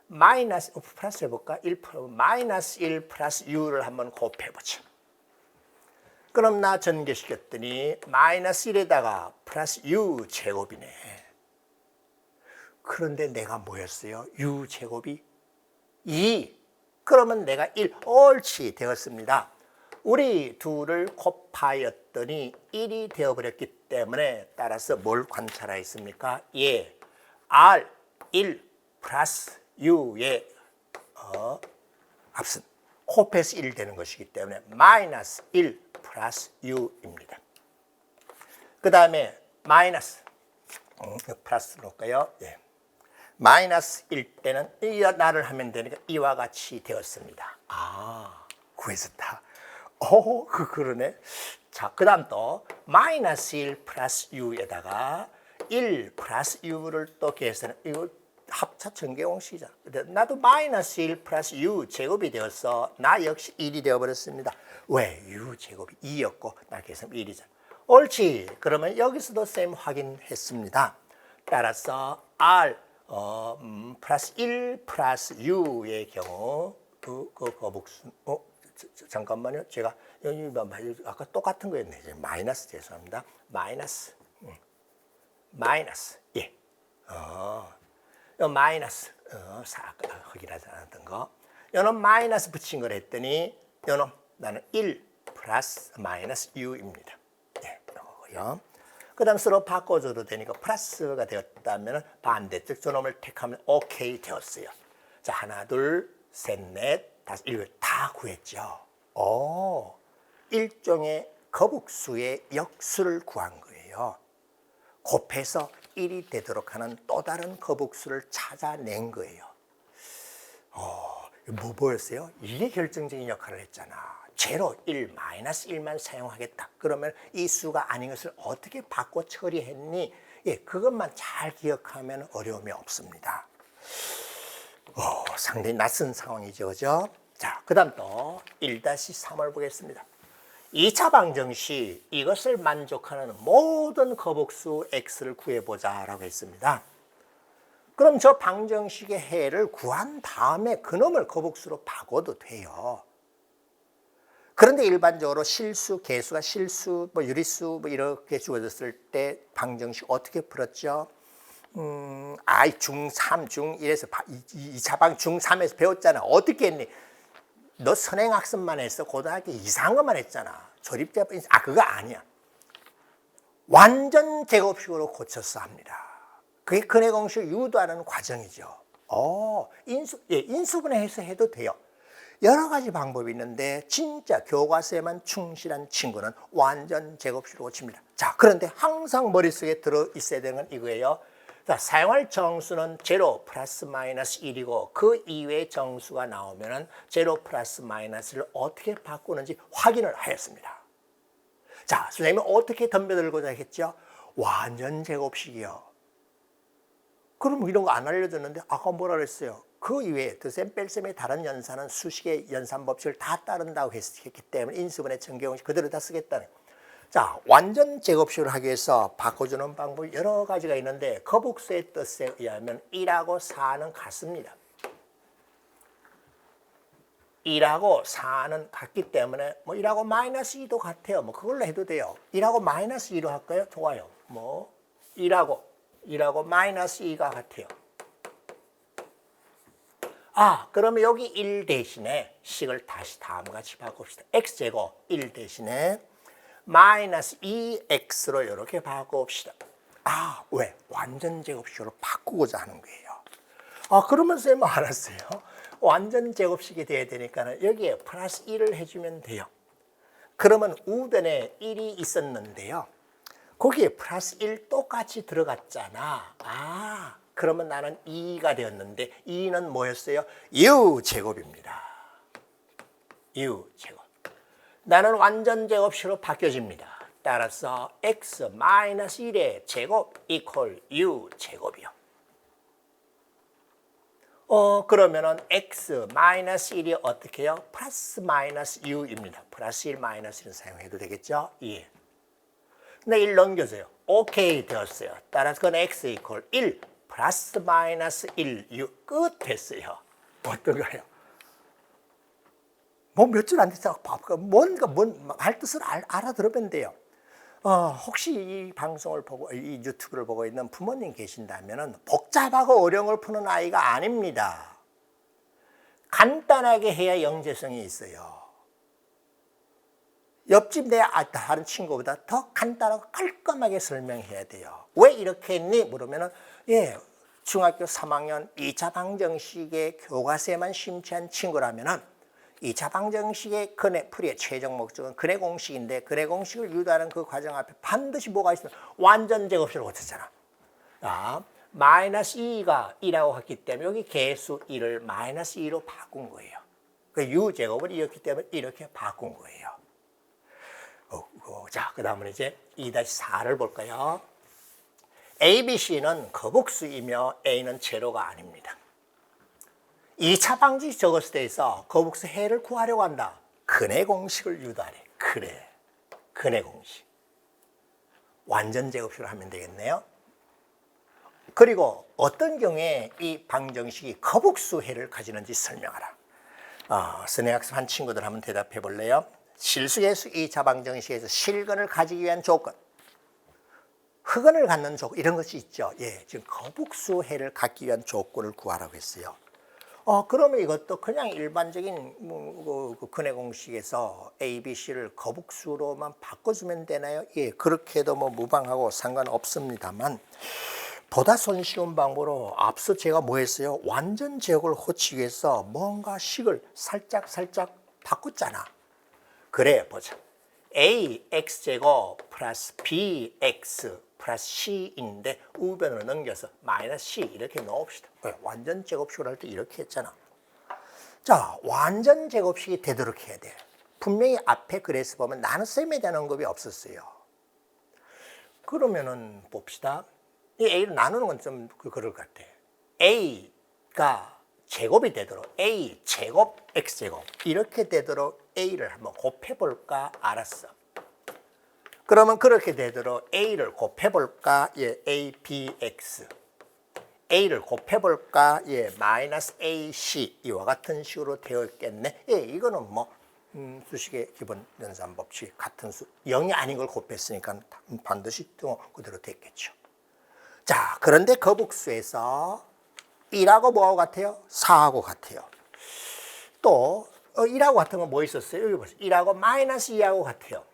마이너스 플러스 해볼까? 마이너스 1 플러스 U를 한번 곱해보자. 그럼 나 전개시켰더니 마이너스 1에다가 플러스 U 제곱이네. 그런데 내가 뭐였어요? U 제곱이 2. 그러면 내가 1. 옳지 되었습니다. 우리 둘을 곱하였더니 1이 되어버렸기 때문에 따라서 뭘 관찰하였습니까? R1 플러스 U의 값은 곱해서 1 되는 것이기 때문에 마이너스 1 플러스 U입니다. 그 다음에 마이너스 플러스 놓을까요? 마이너스 1 때는 나를 하면 되니까 이와 같이 되었습니다. 구했었다. 그러네. 자, 그 다음 또 마이너스 1 플러스 u에다가 1 플러스 u를 또 계산해. 이거 합차 전개공식이잖아. 나도 마이너스 1 플러스 u 제곱이 되었어. 나 역시 1이 되어버렸습니다. 왜? u 제곱이 2였고 나 계산 1이잖아. 옳지. 그러면 여기서도 쌤 확인했습니다. 따라서 r 플러스 1 플러스 u의 경우 그 거북수 잠깐만요. 제가 여기 아까 똑같은 거였네. 마이너스 죄송합니다. 마이너스 예. 요 마이너스 아까 확인하지 않았던 거. 요는 마이너스 붙인 걸 했더니 요는 나는 1 플러스 마이너스 u입니다. 예, 요거고요. 그 다음 서로 바꿔줘도 되니까 플러스가 되었다면 반대쪽 저놈을 택하면 오케이 되었어요. 자, 하나, 둘, 셋, 넷, 다섯, 일곱 다 구했죠. 일종의 거북수의 역수를 구한 거예요. 곱해서 1이 되도록 하는 또 다른 거북수를 찾아낸 거예요. 뭐 보였어요? 이게 결정적인 역할을 했잖아. 제로 1, 마이너스 1만 사용하겠다. 그러면 이 수가 아닌 것을 어떻게 바꿔 처리했니? 예, 그것만 잘 기억하면 어려움이 없습니다. 상당히 낯선 상황이죠. 그죠? 자, 그 다음 또 1-3을 보겠습니다. 2차 방정식 이것을 만족하는 모든 거북수 x를 구해보자 라고 했습니다. 그럼 저 방정식의 해를 구한 다음에 그놈을 거북수로 바꿔도 돼요. 그런데 일반적으로 실수, 개수가 실수, 유리수 이렇게 주어졌을 때 방정식 어떻게 풀었죠? 중3, 중1에서 2차 방 중3에서 배웠잖아. 어떻게 했니? 너 선행학습만 했어. 고등학교 이상한 것만 했잖아. 조립제, 그거 아니야. 완전 제곱식으로 고쳐서 합니다. 그게 근해 공식을 유도하는 과정이죠. 인수분해해서 해도 돼요. 여러 가지 방법이 있는데 진짜 교과서에만 충실한 친구는 완전 제곱식으로 고칩니다. 자, 그런데 항상 머릿속에 들어 있어야 되는 건 이거예요. 자, 사용할 정수는 제로 플러스 마이너스 1이고 그 이외의 정수가 나오면은 제로 플러스 마이너스를 어떻게 바꾸는지 확인을 하였습니다. 자, 선생님은 어떻게 덤벼들고자 했죠? 완전 제곱식이요. 그럼 이런 거 안 알려줬는데 아까 뭐라 그랬어요? 그 이외에 덧셈 뺄셈의 다른 연산은 수식의 연산 법칙을 다 따른다고 했기 때문에 인수분해 전개공식 그대로 다 쓰겠다는. 자, 완전 제곱식을 하기 위해서 바꿔주는 방법이 여러 가지가 있는데 거북수의 뜻에 의하면 1하고 4는 같습니다. 1하고 4는 같기 때문에 1하고 마이너스 2도 같아요. 그걸로 해도 돼요. 1하고 마이너스 2로 할까요? 좋아요. 1하고 마이너스 2가 같아요. 그러면 여기 1 대신에 식을 다시 다음과 같이 바꿉시다. x제곱 1 대신에 마이너스 2x로 이렇게 바꿔봅시다. 왜? 완전 제곱식으로 바꾸고자 하는 거예요. 그러면 쌤 알았어요. 완전 제곱식이 돼야 되니까 여기에 플러스 1을 해주면 돼요. 그러면 우변에 1이 있었는데요. 거기에 플러스 1 똑같이 들어갔잖아. 그러면 나는 2가 되었는데 2는 뭐였어요? u 제곱입니다. u 제곱. 나는 완전 제곱식으로 바뀌어집니다. 따라서 x 마이너스 1의 제곱 이퀄 u 제곱이요. 그러면은 x 마이너스 1이 어떻게 해요? 플러스 마이너스 u입니다. 플러스 1 마이너스 1은 사용해도 되겠죠? 예. 근데 1 넘겨줘요. 오케이 되었어요. 따라서 그건 x 이퀄 1 플러스 마이너스 1 u 끝 됐어요. 어떤가요? 몇 줄 안 됐어. 뭔가 할 뜻을 알아들으면 돼요. 혹시 이 방송을 보고 이 유튜브를 보고 있는 부모님 계신다면은 복잡하고 어려운 걸 푸는 아이가 아닙니다. 간단하게 해야 영재성이 있어요. 옆집 내 다른 친구보다 더 간단하고 깔끔하게 설명해야 돼요. 왜 이렇게 했니? 물으면은 중학교 3학년 2차 방정식의 교과서에만 심취한 친구라면은 2차 방정식의 풀이의 최종 목적은 근해 공식인데 근해 공식을 유도하는 그 과정 앞에 반드시 뭐가 있으면 완전 제곱식을 고쳤잖아. 마이너스 2가 2라고 했기 때문에 여기 개수 1을 마이너스 2로 바꾼 거예요. 그 u제곱을 이었기 때문에 이렇게 바꾼 거예요. 자, 그 다음은 이제 2-4를 볼까요? A, B, C는 거북수이며 A는 제로가 아닙니다. 2차 방정식 적었을 때 있어 거북수 해를 구하려고 한다. 근의 공식을 유도하래. 그래, 근의 공식. 완전 제곱식으로 하면 되겠네요. 그리고 어떤 경우에 이 방정식이 거북수 해를 가지는지 설명하라. 선행학습 한 친구들 한번 대답해 볼래요? 실수계수 2차 방정식에서 실근을 가지기 위한 조건, 흑은을 갖는 조건, 이런 것이 있죠. 예, 지금 거북수해를 갖기 위한 조건을 구하라고 했어요. 그러면 이것도 그냥 일반적인 근의 공식에서 A, B, C를 거북수로만 바꿔주면 되나요? 예, 그렇게 해도 뭐 무방하고 상관없습니다만, 보다 손쉬운 방법으로 앞서 제가 뭐 했어요? 완전 제곱을 고치기 위해서 뭔가 식을 살짝 바꿨잖아. 그래, 보자. A, x제곱 플러스 bx 플러스 c인데 우변으로 넘겨서 마이너스 c 이렇게 넣읍시다. 완전 제곱식을 할 때 이렇게 했잖아. 자, 완전 제곱식이 되도록 해야 돼. 분명히 앞에 그래서 보면 나눗셈에 대한 언급이 없었어요. 그러면은 봅시다. 이 a를 나누는 건 좀 그럴 것 같아. a가 제곱이 되도록 a 제곱 x제곱 이렇게 되도록 a를 한번 곱해볼까? 알았어. 그러면 그렇게 되도록 a를 곱해볼까? 예, a, b, x. a를 곱해볼까? 예, 마이너스 ac. 이와 같은 식으로 되어 있겠네. 예, 이거는 뭐 수식의 기본 연산 법칙 같은 수 0이 아닌 걸 곱했으니까 반드시 그대로 됐겠죠. 자, 그런데 거북수에서 1하고 뭐하고 같아요? 4하고 같아요. 또 1하고 같은 건 뭐 있었어요? 여기 보세요. 1하고 마이너스 2하고 같아요.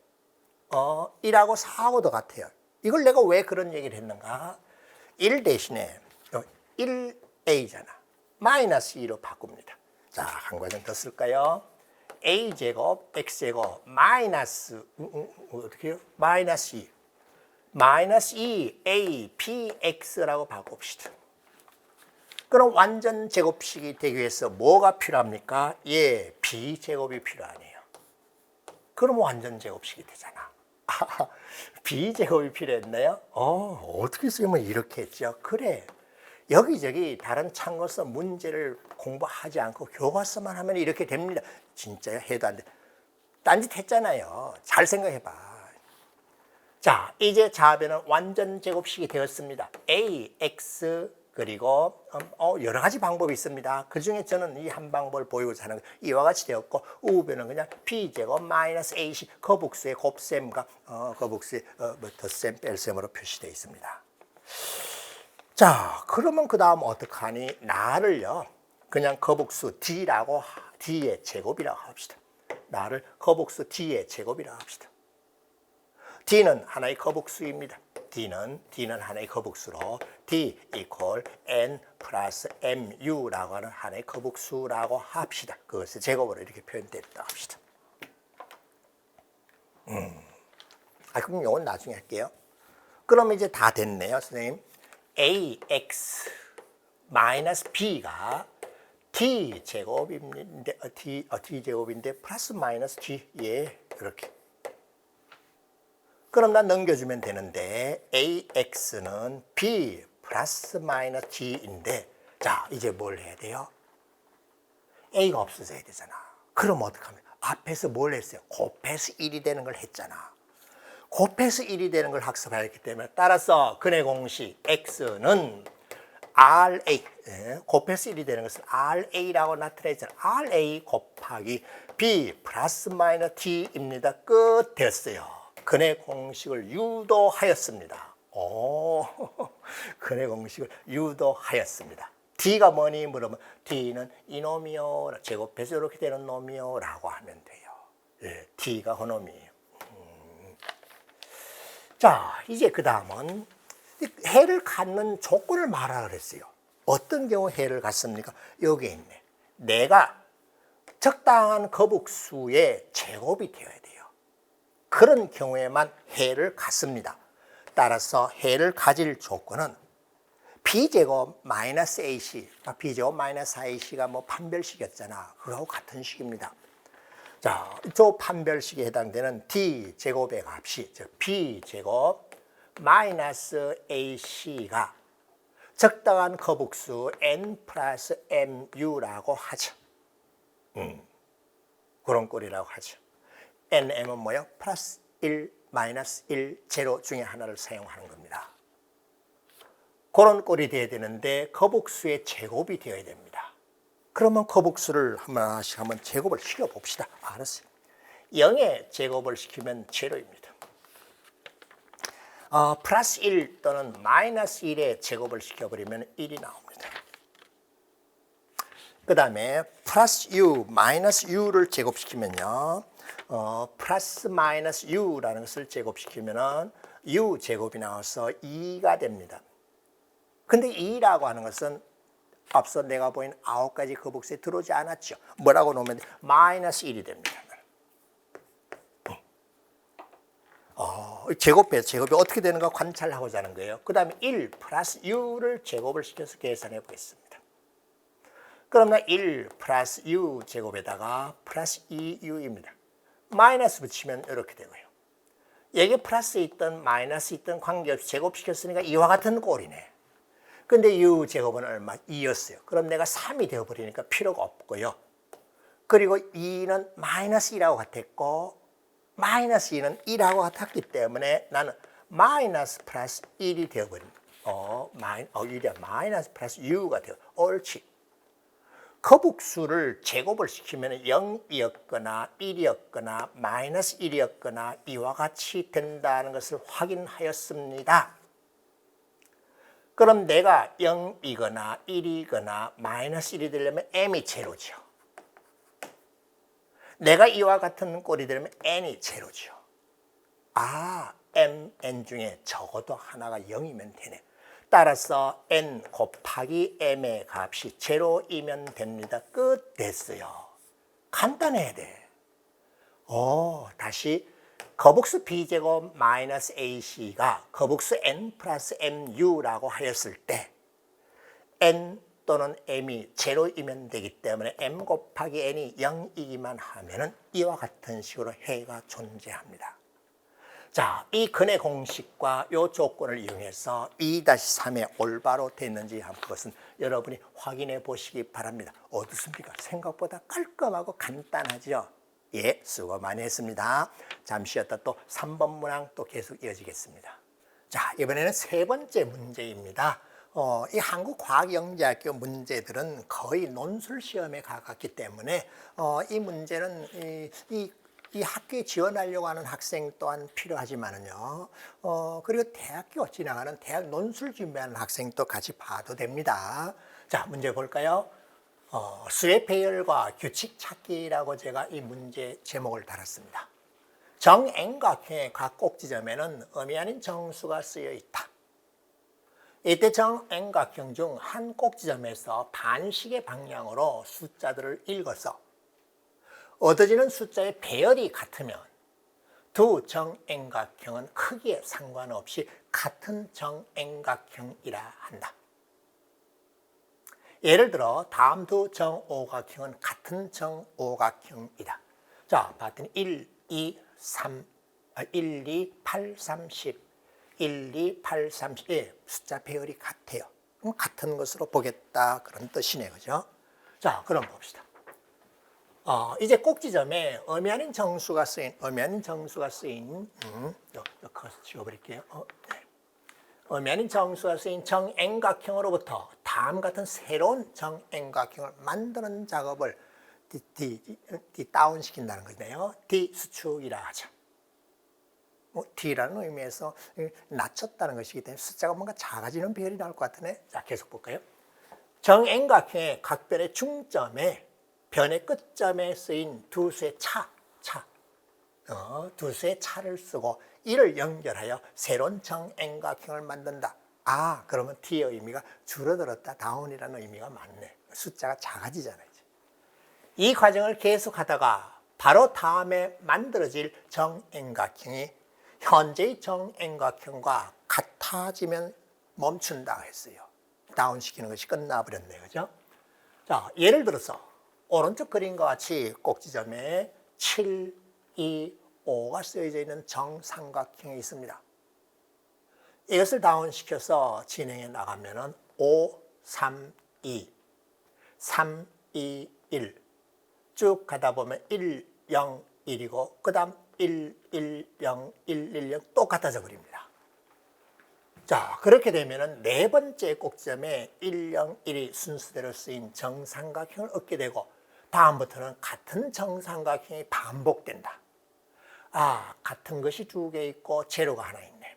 1하고 4하고도 같아요. 이걸 내가 왜 그런 얘기를 했는가? 1 대신에 1a잖아. 마이너스 2로 바꿉니다. 자, 한 과정 더 쓸까요? a제곱 x제곱 마이너스 어떻게 해요? 마이너스 2. 마이너스 2a bx라고 바꿉시다. 그럼 완전 제곱식이 되기 위해서 뭐가 필요합니까? 예, b제곱이 필요하네요. 그럼 완전 제곱식이 되잖아. b제곱이 필요했나요? 어떻게 쓰면 이렇게 했죠. 그래, 여기저기 다른 참고서 문제를 공부하지 않고 교과서만 하면 이렇게 됩니다. 진짜요? 해도 안 돼. 딴짓 했잖아요. 잘 생각해봐. 자, 이제 좌변은 완전 제곱식이 되었습니다. a, x 그리고 여러 가지 방법이 있습니다. 그중에 저는 이 한 방법을 보이고자 하는 이와 같이 되었고, 우변은 그냥 b제곱 마이너스 ac 거북수의 곱셈과 거북수의 덧셈 뺄셈으로 표시되어 있습니다. 자, 그러면 그 다음 어떡하니? 나를요 그냥 거북수 d라고, d의 제곱이라고 합시다. 나를 거북수 d의 제곱이라고 합시다. d는 하나의 거북수입니다. d는 하나의 거북수로 d 이퀄 n 플러스 mu라고 하는 하나의 거북수라고 합시다. 그것을 제곱으로 이렇게 표현됐다 합시다. 그럼 이건 나중에 할게요. 그럼 이제 다 됐네요, 선생님. ax 마이너스 b가 d제곱인데 d제곱인데 플러스 마이너스 g, 예, 이렇게. 그럼 난 넘겨주면 되는데 ax는 b 플러스 마이너스 g인데, 자, 이제 뭘 해야 돼요? a가 없어져야 되잖아. 그럼 어떡하면? 앞에서 뭘 했어요? 곱해서 1이 되는 걸 했잖아. 곱해서 1이 되는 걸 학습하였기 때문에 따라서 근의 공식 x는 RA, 곱해서 1이 되는 것을 RA라고 나타내잖아. RA 곱하기 B 플러스 마이너스 T입니다. 끝, 됐어요. 근의 공식을 유도하였습니다. 근의 공식을 유도하였습니다. D가 뭐니 물으면 D는 이놈이요, 제곱해서 이렇게 되는 놈이요 라고 하면 돼요. 예, D가 그놈이에요. 자, 이제 그 다음은 해를 갖는 조건을 말하라 그랬어요. 어떤 경우 해를 갖습니까? 여기에 있네. 내가 적당한 거북수의 제곱이 되어야 돼요. 그런 경우에만 해를 갖습니다. 따라서 해를 가질 조건은 b제곱 마이너스 ac, b제곱 마이너스 ac가 뭐 판별식이었잖아. 그거하고 같은 식입니다. 자, 저 판별식에 해당되는 d제곱의 값이, 즉 b제곱 마이너스 ac가 적당한 거북수 n 플러스 mu라고 하죠. 그런 꼴이라고 하죠. nm은 뭐요? 플러스 1, 마이너스 1, 제로 중에 하나를 사용하는 겁니다. 그런 꼴이 되어야 되는데 거북수의 제곱이 되어야 됩니다. 그러면 거북수를 하나씩 한번 제곱을 시켜봅시다. 알았어요. 0의 제곱을 시키면 제로입니다. 플러스 1 또는 마이너스 1의 제곱을 시켜버리면 1이 나옵니다. 그 다음에 플러스 u, 마이너스 u를 제곱시키면요. 플러스 마이너스 u라는 것을 제곱시키면 u 제곱이 나와서 2가 됩니다. 근데 2라고 하는 것은 앞서 내가 보인 9가지 거북수에 들어오지 않았죠. 뭐라고 놓으면 돼? 마이너스 1이 됩니다. 제곱이 어떻게 되는가 관찰하고자 하는 거예요. 그 다음에 1 플러스 u를 제곱을 시켜서 계산해 보겠습니다. 그러면 1 플러스 u 제곱에다가 플러스 2u입니다. 마이너스 붙이면 이렇게 되고요. 여기 플러스 있던 마이너스 있던 관계없이 제곱시켰으니까 이와 같은 꼴이네. 근데 u 제곱은 얼마? 2였어요. 그럼 내가 3이 되어버리니까 필요가 없고요. 그리고 2는 마이너스 2라고 같았고 마이너스 2는 2라고 같았기 때문에 나는 마이너스 플러스 1이 되어버립니다. 마이너스 플러스 u가 되어. 옳지. 거북수를 제곱을 시키면 0이었거나 1이었거나 마이너스 1이었거나 이와 같이 된다는 것을 확인하였습니다. 그럼 내가 0이거나 1이거나 마이너스 1이 되려면 m이 제로죠. 내가 이와 같은 꼴이 되려면 n이 제로죠. m, n 중에 적어도 하나가 0이면 되네. 따라서 n 곱하기 m의 값이 제로이면 됩니다. 끝. 됐어요. 간단해야 돼. 다시 거북수 b제곱 마이너스 ac가 거북수 n 플러스 mu라고 하였을 때 n 또는 m이 제로이면 되기 때문에 m 곱하기 n이 0이기만 하면은 이와 같은 식으로 해가 존재합니다. 자, 이 근의 공식과 이 조건을 이용해서 2-3에 올바로 됐는지 한번 그것은 여러분이 확인해 보시기 바랍니다. 어떻습니까? 생각보다 깔끔하고 간단하죠? 예, 수고 많이 했습니다. 잠시 쉬었다 또 3번 문항 또 계속 이어지겠습니다. 자, 이번에는 세 번째 문제입니다. 이 한국과학영재학교 문제들은 거의 논술 시험에 가깝기 때문에 이 문제는 이 학교에 지원하려고 하는 학생 또한 필요하지만은요. 그리고 대학교 지나가는 대학 논술 준비하는 학생도 같이 봐도 됩니다. 자, 문제 볼까요? 수의 배열과 규칙 찾기라고 제가 이 문제 제목을 달았습니다. 정円각형의 각 꼭지점에는 음이 아닌 정수가 쓰여 있다. 이때 정円각형 중 한 꼭지점에서 반식의 방향으로 숫자들을 읽어서 얻어지는 숫자의 배열이 같으면 두 정円각형은 크기에 상관없이 같은 정円각형이라 한다. 예를 들어 다음 두 정오각형은 같은 정오각형이다. 자, 봤더니 1, 2, 8, 30, 1, 2, 8, 31 숫자 배열이 같아요. 그럼 같은 것으로 보겠다 그런 뜻이네요. 그죠? 자, 그럼 봅시다. 이제 꼭지점에 음이 아닌 정수가 쓰인 커서 지워버릴게요. 네. 음이 아닌 정수가 쓰인 정円각형으로부터 다음 같은 새로운 정円각형을 만드는 작업을 다운시킨다는 거네요. D수축이라 하죠. D라는 의미에서 낮췄다는 것이기 때문에 숫자가 뭔가 작아지는 배열이 나올 것 같으네. 자, 계속 볼까요? 정円각형의 각 변의 중점에 변의 끝점에 쓰인 두 수의 두 수의 차를 쓰고 이를 연결하여 새로운 정円각형을 만든다. 그러면 T의 의미가 줄어들었다, 다운이라는 의미가 맞네. 숫자가 작아지잖아요. 이 과정을 계속하다가 바로 다음에 만들어질 정円각형이 현재의 정円각형과 같아지면 멈춘다 했어요. 다운시키는 것이 끝나버렸네요. 그죠? 자, 예를 들어서 오른쪽 그림과 같이 꼭지점에 7, 2, 5가 쓰여져 있는 정삼각형이 있습니다. 이것을 다운시켜서 진행해 나가면은 5, 3, 2, 3, 2, 1 쭉 가다 보면 1, 0, 1이고 그 다음 1, 1, 0, 1, 1, 0 똑같아져 버립니다. 자, 그렇게 되면은 네 번째 꼭지점에 1, 0, 1이 순서대로 쓰인 정삼각형을 얻게 되고 다음부터는 같은 정삼각형이 반복된다. 아, 같은 것이 두 개 있고 제로가 하나 있네.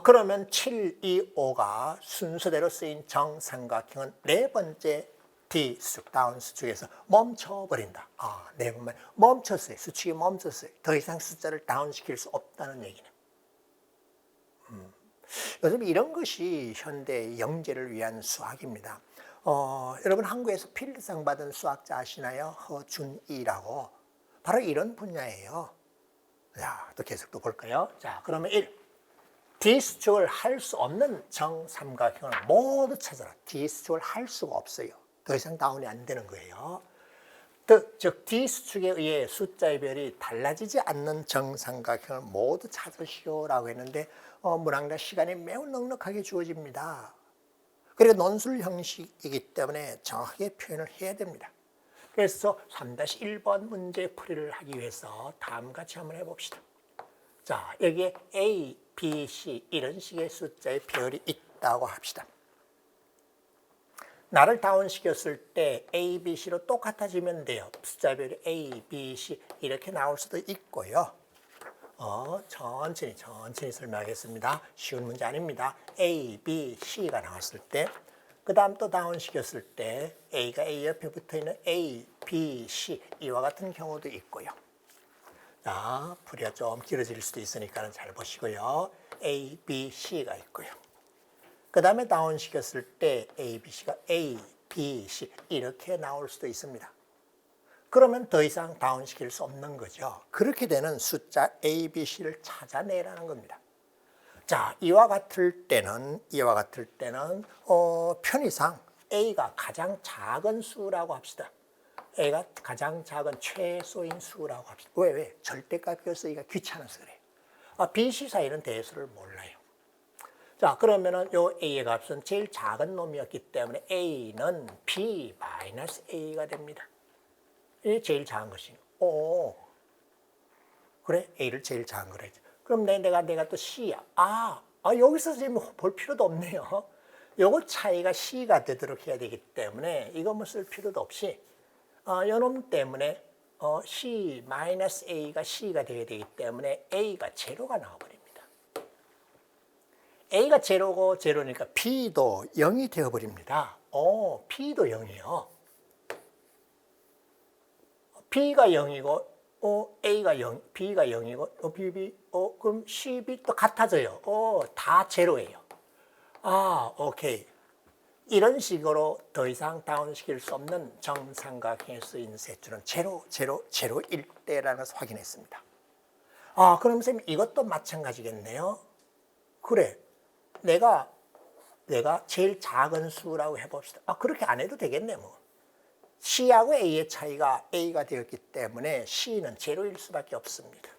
그러면 7, 2, 5가 순서대로 쓰인 정삼각형은 네 번째 D수축, 다운수축에서 멈춰버린다. 아, 네 번만 멈췄어요. 수축이 멈췄어요. 더 이상 숫자를 다운시킬 수 없다는 얘기네. 요즘 이런 것이 현대 영재를 위한 수학입니다. 여러분 한국에서 필리상 받은 수학자 아시나요? 허준이라고. 바로 이런 분야예요. 자, 또 계속 또 볼까요? 자, 그러면 1. D수축을 할 수 없는 정삼각형을 모두 찾아라. D수축을 할 수가 없어요. 더 이상 다운이 안 되는 거예요. 즉 D수축에 의해 숫자의 별이 달라지지 않는 정삼각형을 모두 찾으시오라고 했는데 문학적 시간이 매우 넉넉하게 주어집니다. 그리고 논술 형식이기 때문에 정확하게 표현을 해야 됩니다. 그래서 3-1번 문제 풀이를 하기 위해서 다음 같이 한번 해봅시다. 자, 여기에 A, B, C 이런 식의 숫자의 별이 있다고 합시다. 나를 다운시켰을 때 A, B, C로 똑같아지면 돼요. 숫자별이 A, B, C 이렇게 나올 수도 있고요. 천천히 설명하겠습니다. 쉬운 문제 아닙니다. A, B, C가 나왔을 때 그 다음 또 다운시켰을 때 A가 A 옆에 붙어있는 A, B, C 이와 같은 경우도 있고요. 자, 풀이가 좀 길어질 수도 있으니까 잘 보시고요. A, B, C가 있고요. 그 다음에 다운시켰을 때 A, B, C가 A, B, C 이렇게 나올 수도 있습니다. 그러면 더 이상 다운시킬 수 없는 거죠. 그렇게 되는 숫자 A, B, C를 찾아내라는 겁니다. 자, 이와 같을 때는 편의상 A가 가장 작은 수라고 합시다. A가 가장 작은 최소인 수라고 합시다. 왜? 절대값이어 쓰기가 귀찮아서 그래요. B, C 사이는 대수를 몰라요. 자, 그러면은 요 A의 값은 제일 작은 놈이었기 때문에 A는 B-A가 됩니다. 이게 제일 작은 것이요. 그래? A를 제일 작은 거래. 그럼 내가 또 C야. 여기서 지금 볼 필요도 없네요. 요거 차이가 C가 되도록 해야 되기 때문에 이거 뭐 쓸 필요도 없이 요놈 때문에 C-A가 C가 되어야 되기 때문에 A가 제로가 나와버립니다. A가 제로고 제로니까 B도 0이 되어버립니다. B도 0이에요. B가 0이고 A가 0, B가 0이고 B, 그럼 C, B 또 같아져요. 다 제로예요. 오케이. 이런 식으로 더 이상 다운시킬 수 없는 정삼각형에 쓰인 셋줄은 제로일 때라는 것을 확인했습니다. 그럼 선생님 이것도 마찬가지겠네요. 그래. 내가 제일 작은 수라고 해봅시다. 그렇게 안 해도 되겠네 뭐. C하고 A의 차이가 A가 되었기 때문에 C는 제로일 수밖에 없습니다.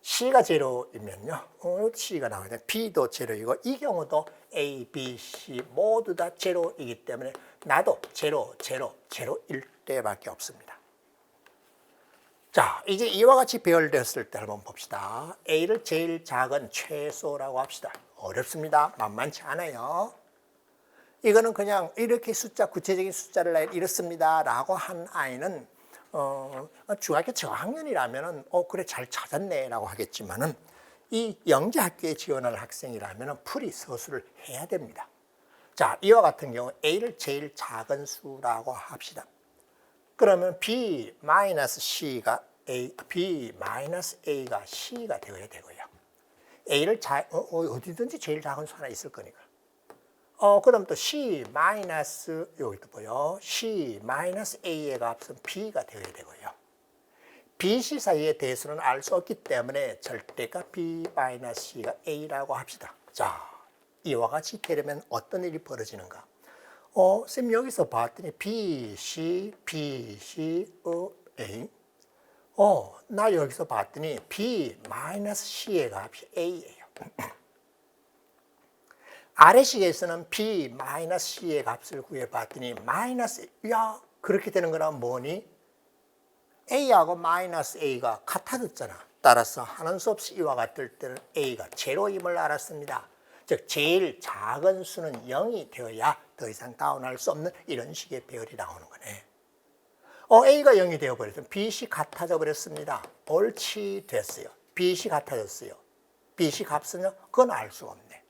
C가 제로이면요. C가 나와야 돼. B도 제로이고 이 경우도 A, B, C 모두 다 제로이기 때문에 나도 제로일 때밖에 없습니다. 자, 이제 이와 같이 배열되었을 때 한번 봅시다. A를 제일 작은 최소라고 합시다. 어렵습니다. 만만치 않아요. 이거는 그냥 이렇게 구체적인 숫자를 이렇습니다 라고 한 아이는 중학교 저학년이라면은 그래 잘 찾았네 라고 하겠지만은 이 영재학교에 지원할 학생이라면은 풀이 서술을 해야 됩니다. 자, 이와 같은 경우 A를 제일 작은 수라고 합시다. 그러면 B-C가 B-A가 C가 되어야 되고요. A를 어디든지 제일 작은 수 하나 있을 거니까. 그럼 또 여기도 보여. C-A의 값은 B가 되어야 되고요. B, C 사이의 대수는 알 수 없기 때문에 절대값 B-C가 A라고 합시다. 자, 이와 같이 되려면 어떤 일이 벌어지는가? 쌤 여기서 봤더니 B, C, B, C, A. 나 여기서 봤더니 B 마이너스 C의 값이 A예요. 아래식에서는 B 마이너스 C의 값을 구해봤더니 마이너스, 야, 그렇게 되는 거란 뭐니? A하고 마이너스 A가 같아졌잖아. 따라서 하는 수 없이 이와 같을 때는 A가 제로임을 알았습니다. 즉 제일 작은 수는 0이 되어야 더 이상 다운할 수 없는 이런 식의 배열이 나오는 거네. A가 0이 되어버렸으면 BC 같아져 버렸습니다. 옳지 됐어요. BC 같아졌어요. BC 값은요? 그건 알 수가 없네.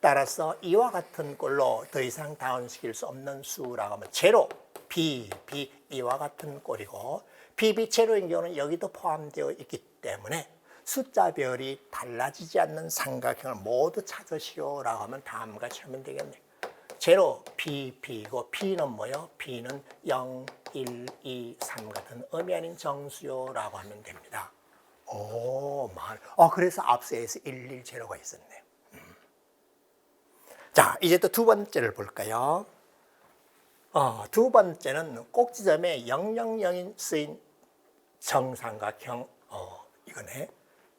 따라서 이와 같은 꼴로 더 이상 다운시킬 수 없는 수라고 하면 제로, B, B 이와 같은 꼴이고 BB 제로인 경우는 여기도 포함되어 있기 때문에 숫자별이 달라지지 않는 삼각형을 모두 찾으시오라고 하면 다음과 같이 하면 되겠네. 제로, B, B고 B는 뭐요? B는 0, 1, 2, 3 같은 의미 아닌 정수요라고 하면 됩니다. 그래서 앞서에서 1, 1, 제로가 있었네. 자, 이제 또 두 번째를 볼까요? 두 번째는 꼭지점에 0, 0, 0인 쓰인 정삼각형, 이거네.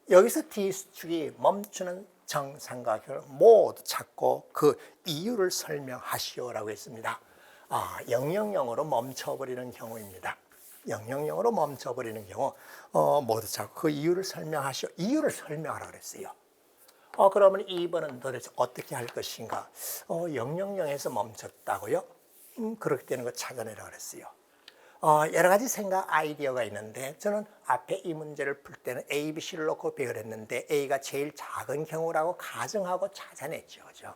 여기서 D수축이 멈추는 정삼각형을 모두 찾고 그 이유를 설명하시오라고 했습니다. 000으로 멈춰버리는 경우입니다. 000으로 멈춰버리는 경우 모두 찾고 그 이유를 설명하시오. 이유를 설명하라고 그랬어요. 그러면 2번은 도대체 어떻게 할 것인가? 000에서 멈췄다고요? 그렇게 되는 거 찾아내라고 그랬어요. 여러 가지 생각 아이디어가 있는데 저는 앞에 이 문제를 풀 때는 A, B, C를 놓고 배열했는데 A가 제일 작은 경우라고 가정하고 찾아냈죠. 그죠?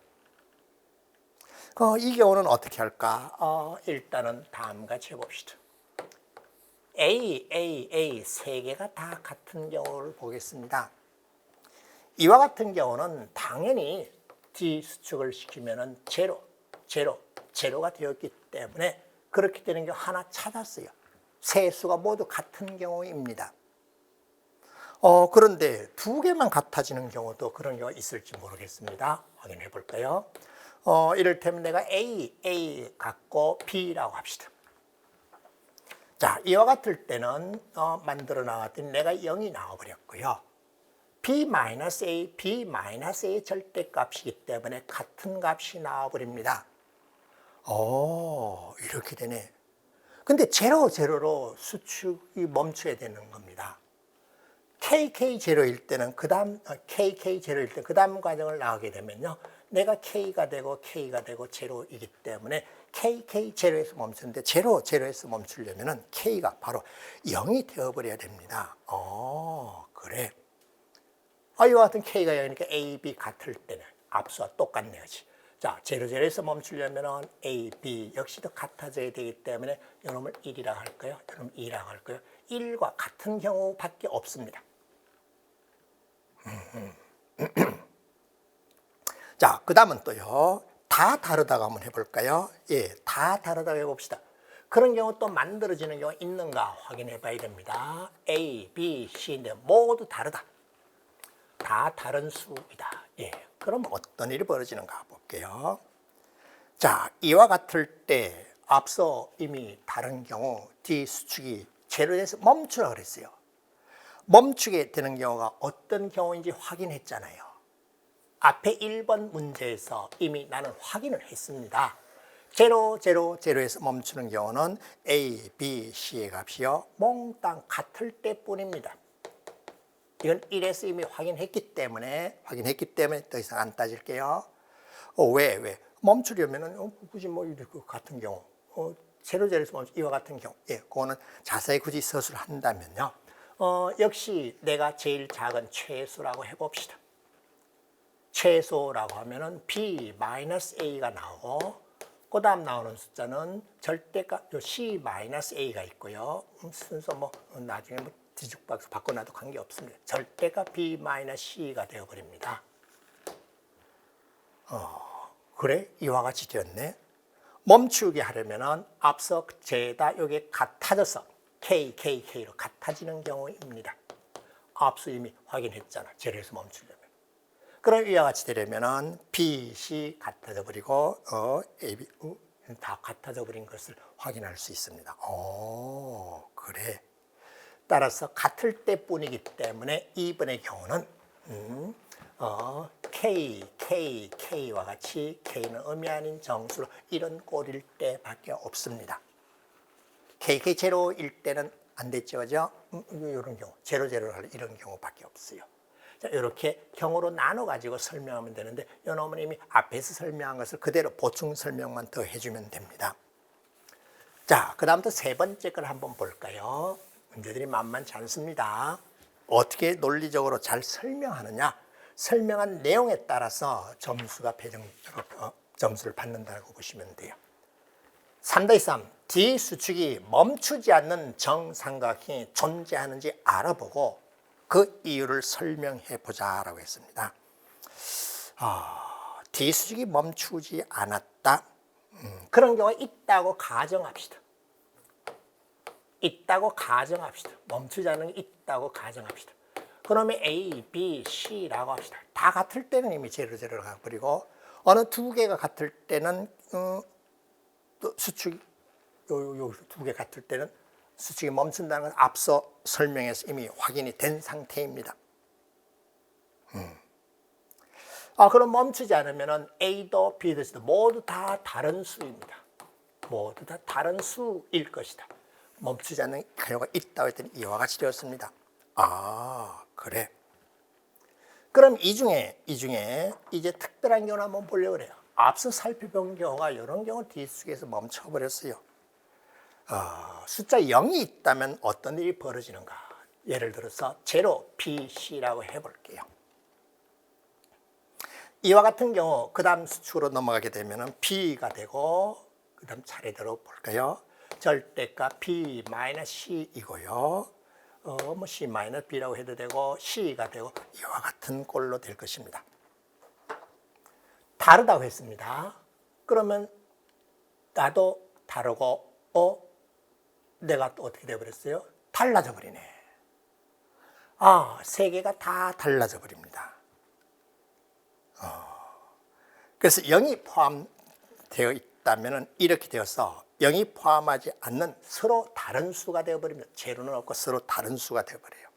이 경우는 어떻게 할까? 일단은 다음과 같이 해봅시다. A 세 개가 다 같은 경우를 보겠습니다. 이와 같은 경우는 당연히 D수축을 시키면은 제로가 되었기 때문에 그렇게 되는 경우 하나 찾았어요. 세 수가 모두 같은 경우입니다. 그런데 두 개만 같아지는 경우도 그런 경우가 있을지 모르겠습니다. 확인해 볼까요? 이를테면 내가 A 같고 B라고 합시다. 자, 이와 같을 때는 만들어 나왔더니 내가 0이 나와버렸고요. B-A의 절대값이기 때문에 같은 값이 나와버립니다. 이렇게 되네. 근데 제로로 수축이 멈춰야 되는 겁니다. 제로일 때는 그 다음 과정을 나가게 되면요. 내가 K가 되고 제로이기 때문에 제로에서 멈추는데 제로에서 멈추려면은 K가 바로 0이 되어버려야 됩니다. 그래. 이와 같은 K가 0이니까 A, B 같을 때는 앞서와 똑같네요. 자, 제로에서 멈추려면 A, B 역시도 같아져야 되기 때문에 이놈을 1이라고 할까요? 이놈을 2라고 할까요? 1과 같은 경우밖에 없습니다. 자, 그 다음은 또요. 다 다르다고 한번 해볼까요? 예, 다 다르다고 해봅시다. 그런 경우 또 만들어지는 경우가 있는가 확인해 봐야 됩니다. A, B, C인데 모두 다르다. 다 다른 수이다. 예, 그럼 어떤 일이 벌어지는가 볼게요. 자, 이와 같을 때 앞서 이미 다른 경우 D수축이 제로에서 멈추라 그랬어요. 멈추게 되는 경우가 어떤 경우인지 확인했잖아요. 앞에 1번 문제에서 이미 나는 확인을 했습니다. 제로에서 멈추는 경우는 A, B, C의 값이요 몽땅 같을 때뿐입니다. 이건 1에서 이미 확인했기 때문에 더 이상 안 따질게요. 왜? 멈추려면은 굳이 이렇게 같은 경우, 제로에서 멈추 이와 같은 경우, 그거는 자세히 굳이 서술을 한다면요. 역시 내가 제일 작은 최소라고 해봅시다. 최소라고 하면은 B-A가 나오고, 그 다음 나오는 숫자는 절대값 C-A가 있고요. 순서 나중에 뒤죽박죽 바꿔놔도 관계없습니다. 절대값 B-C가 되어버립니다. 그래? 이와 같이 되었네. 멈추게 하려면은 앞서 죄다 여기 같아져서 K로 같아지는 경우입니다. 앞서 이미 확인했잖아. 제로에서 멈추려면. 그럼 이와 같이 되려면은 B, C 같아져 버리고 A, B 다 같아져 버린 것을 확인할 수 있습니다. 그래. 따라서 같을 때뿐이기 때문에 2번의 경우는 K와 같이 K는 음이 아닌 정수로 이런 꼴일 때밖에 없습니다. K 제로일 때는 안 됐죠, 그죠? 이런 경우, 제로를 할 이런 경우밖에 없어요. 자, 이렇게 경우로 나눠가지고 설명하면 되는데, 이놈은 이미 앞에서 설명한 것을 그대로 보충 설명만 더 해주면 됩니다. 자, 그 다음부터 세 번째 걸 한번 볼까요? 문제들이 만만치 않습니다. 어떻게 논리적으로 잘 설명하느냐? 설명한 내용에 따라서 점수가 점수를 받는다고 보시면 돼요. 3-3 D 수축이 멈추지 않는 정삼각형이 존재하는지 알아보고 그 이유를 설명해 보자라고 했습니다. D 수축이 멈추지 않았다. 그런 경우가 있다고 가정합시다. 멈추지 않는 게 있다고 가정합시다. 그러면 A, B, C라고 합시다. 다 같을 때는 이미 제로를 가버리고 어느 두 개가 같을 때는 수축이 요 두 개 같을 때는 수축이 멈춘다는 건 앞서 설명해서 이미 확인이 된 상태입니다. 그럼 멈추지 않으면 A도 B도 C도 모두 다 다른 수입니다. 모두 다 다른 수일 것이다. 멈추지 않는 경우가 있다고 했더니 이와 같이 되었습니다. 그래. 그럼 이 중에 이제 특별한 경우를 한번 보려고 그래요. 앞서 살펴본 경우가 이런 경우 뒤속에서 멈춰버렸어요. 숫자 0이 있다면 어떤 일이 벌어지는가? 예를 들어서 제로 B, C라고 해볼게요. 이와 같은 경우 그 다음 수축으로 넘어가게 되면 B가 되고 그 다음 차례대로 볼까요? 절대값 B-C이고요. C-B라고 해도 되고 C가 되고 이와 같은 꼴로 될 것입니다. 다르다고 했습니다. 그러면 나도 다르고 내가 또 어떻게 되어버렸어요? 달라져 버리네. 세 개가 다 달라져 버립니다. 그래서 0이 포함되어 있다면 이렇게 되어서 0이 포함하지 않는 서로 다른 수가 되어버립니다. 제로는 없고 서로 다른 수가 되어버려요.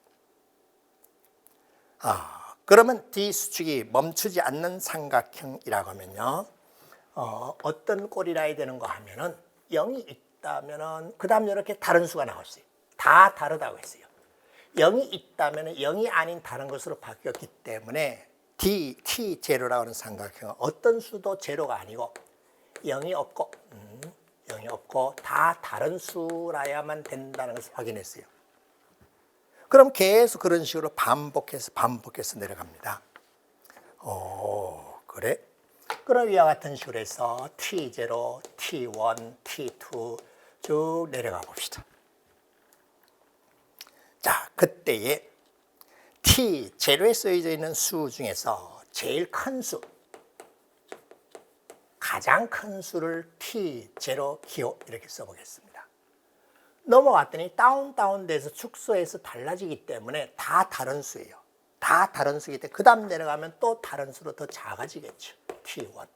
그러면 D 수축이 멈추지 않는 삼각형이라고 하면요. 어떤 꼴이라 해야 되는가 하면은 0이 있다면은 그 다음 이렇게 다른 수가 나왔어요. 다 다르다고 했어요. 0이 있다면은 0이 아닌 다른 것으로 바뀌었기 때문에 T 제로라고 하는 삼각형은 어떤 수도 제로가 아니고 0이 없고 다 다른 수라야만 된다는 것을 확인했어요. 그럼 계속 그런 식으로 반복해서 내려갑니다. 그래? 그럼 이와 같은 식으로 해서 T0, T1, T2 쭉 내려가 봅시다. 자, 그때에 T0에 쓰여져 있는 수 중에서 제일 큰 수, 가장 큰 수를 T0 기호 이렇게 써보겠습니다. 넘어갔더니 다운돼서 축소해서 달라지기 때문에 다 다른 수예요. 다 다른 수이기 때문에 그 다음 내려가면 또 다른 수로 더 작아지겠죠. T1.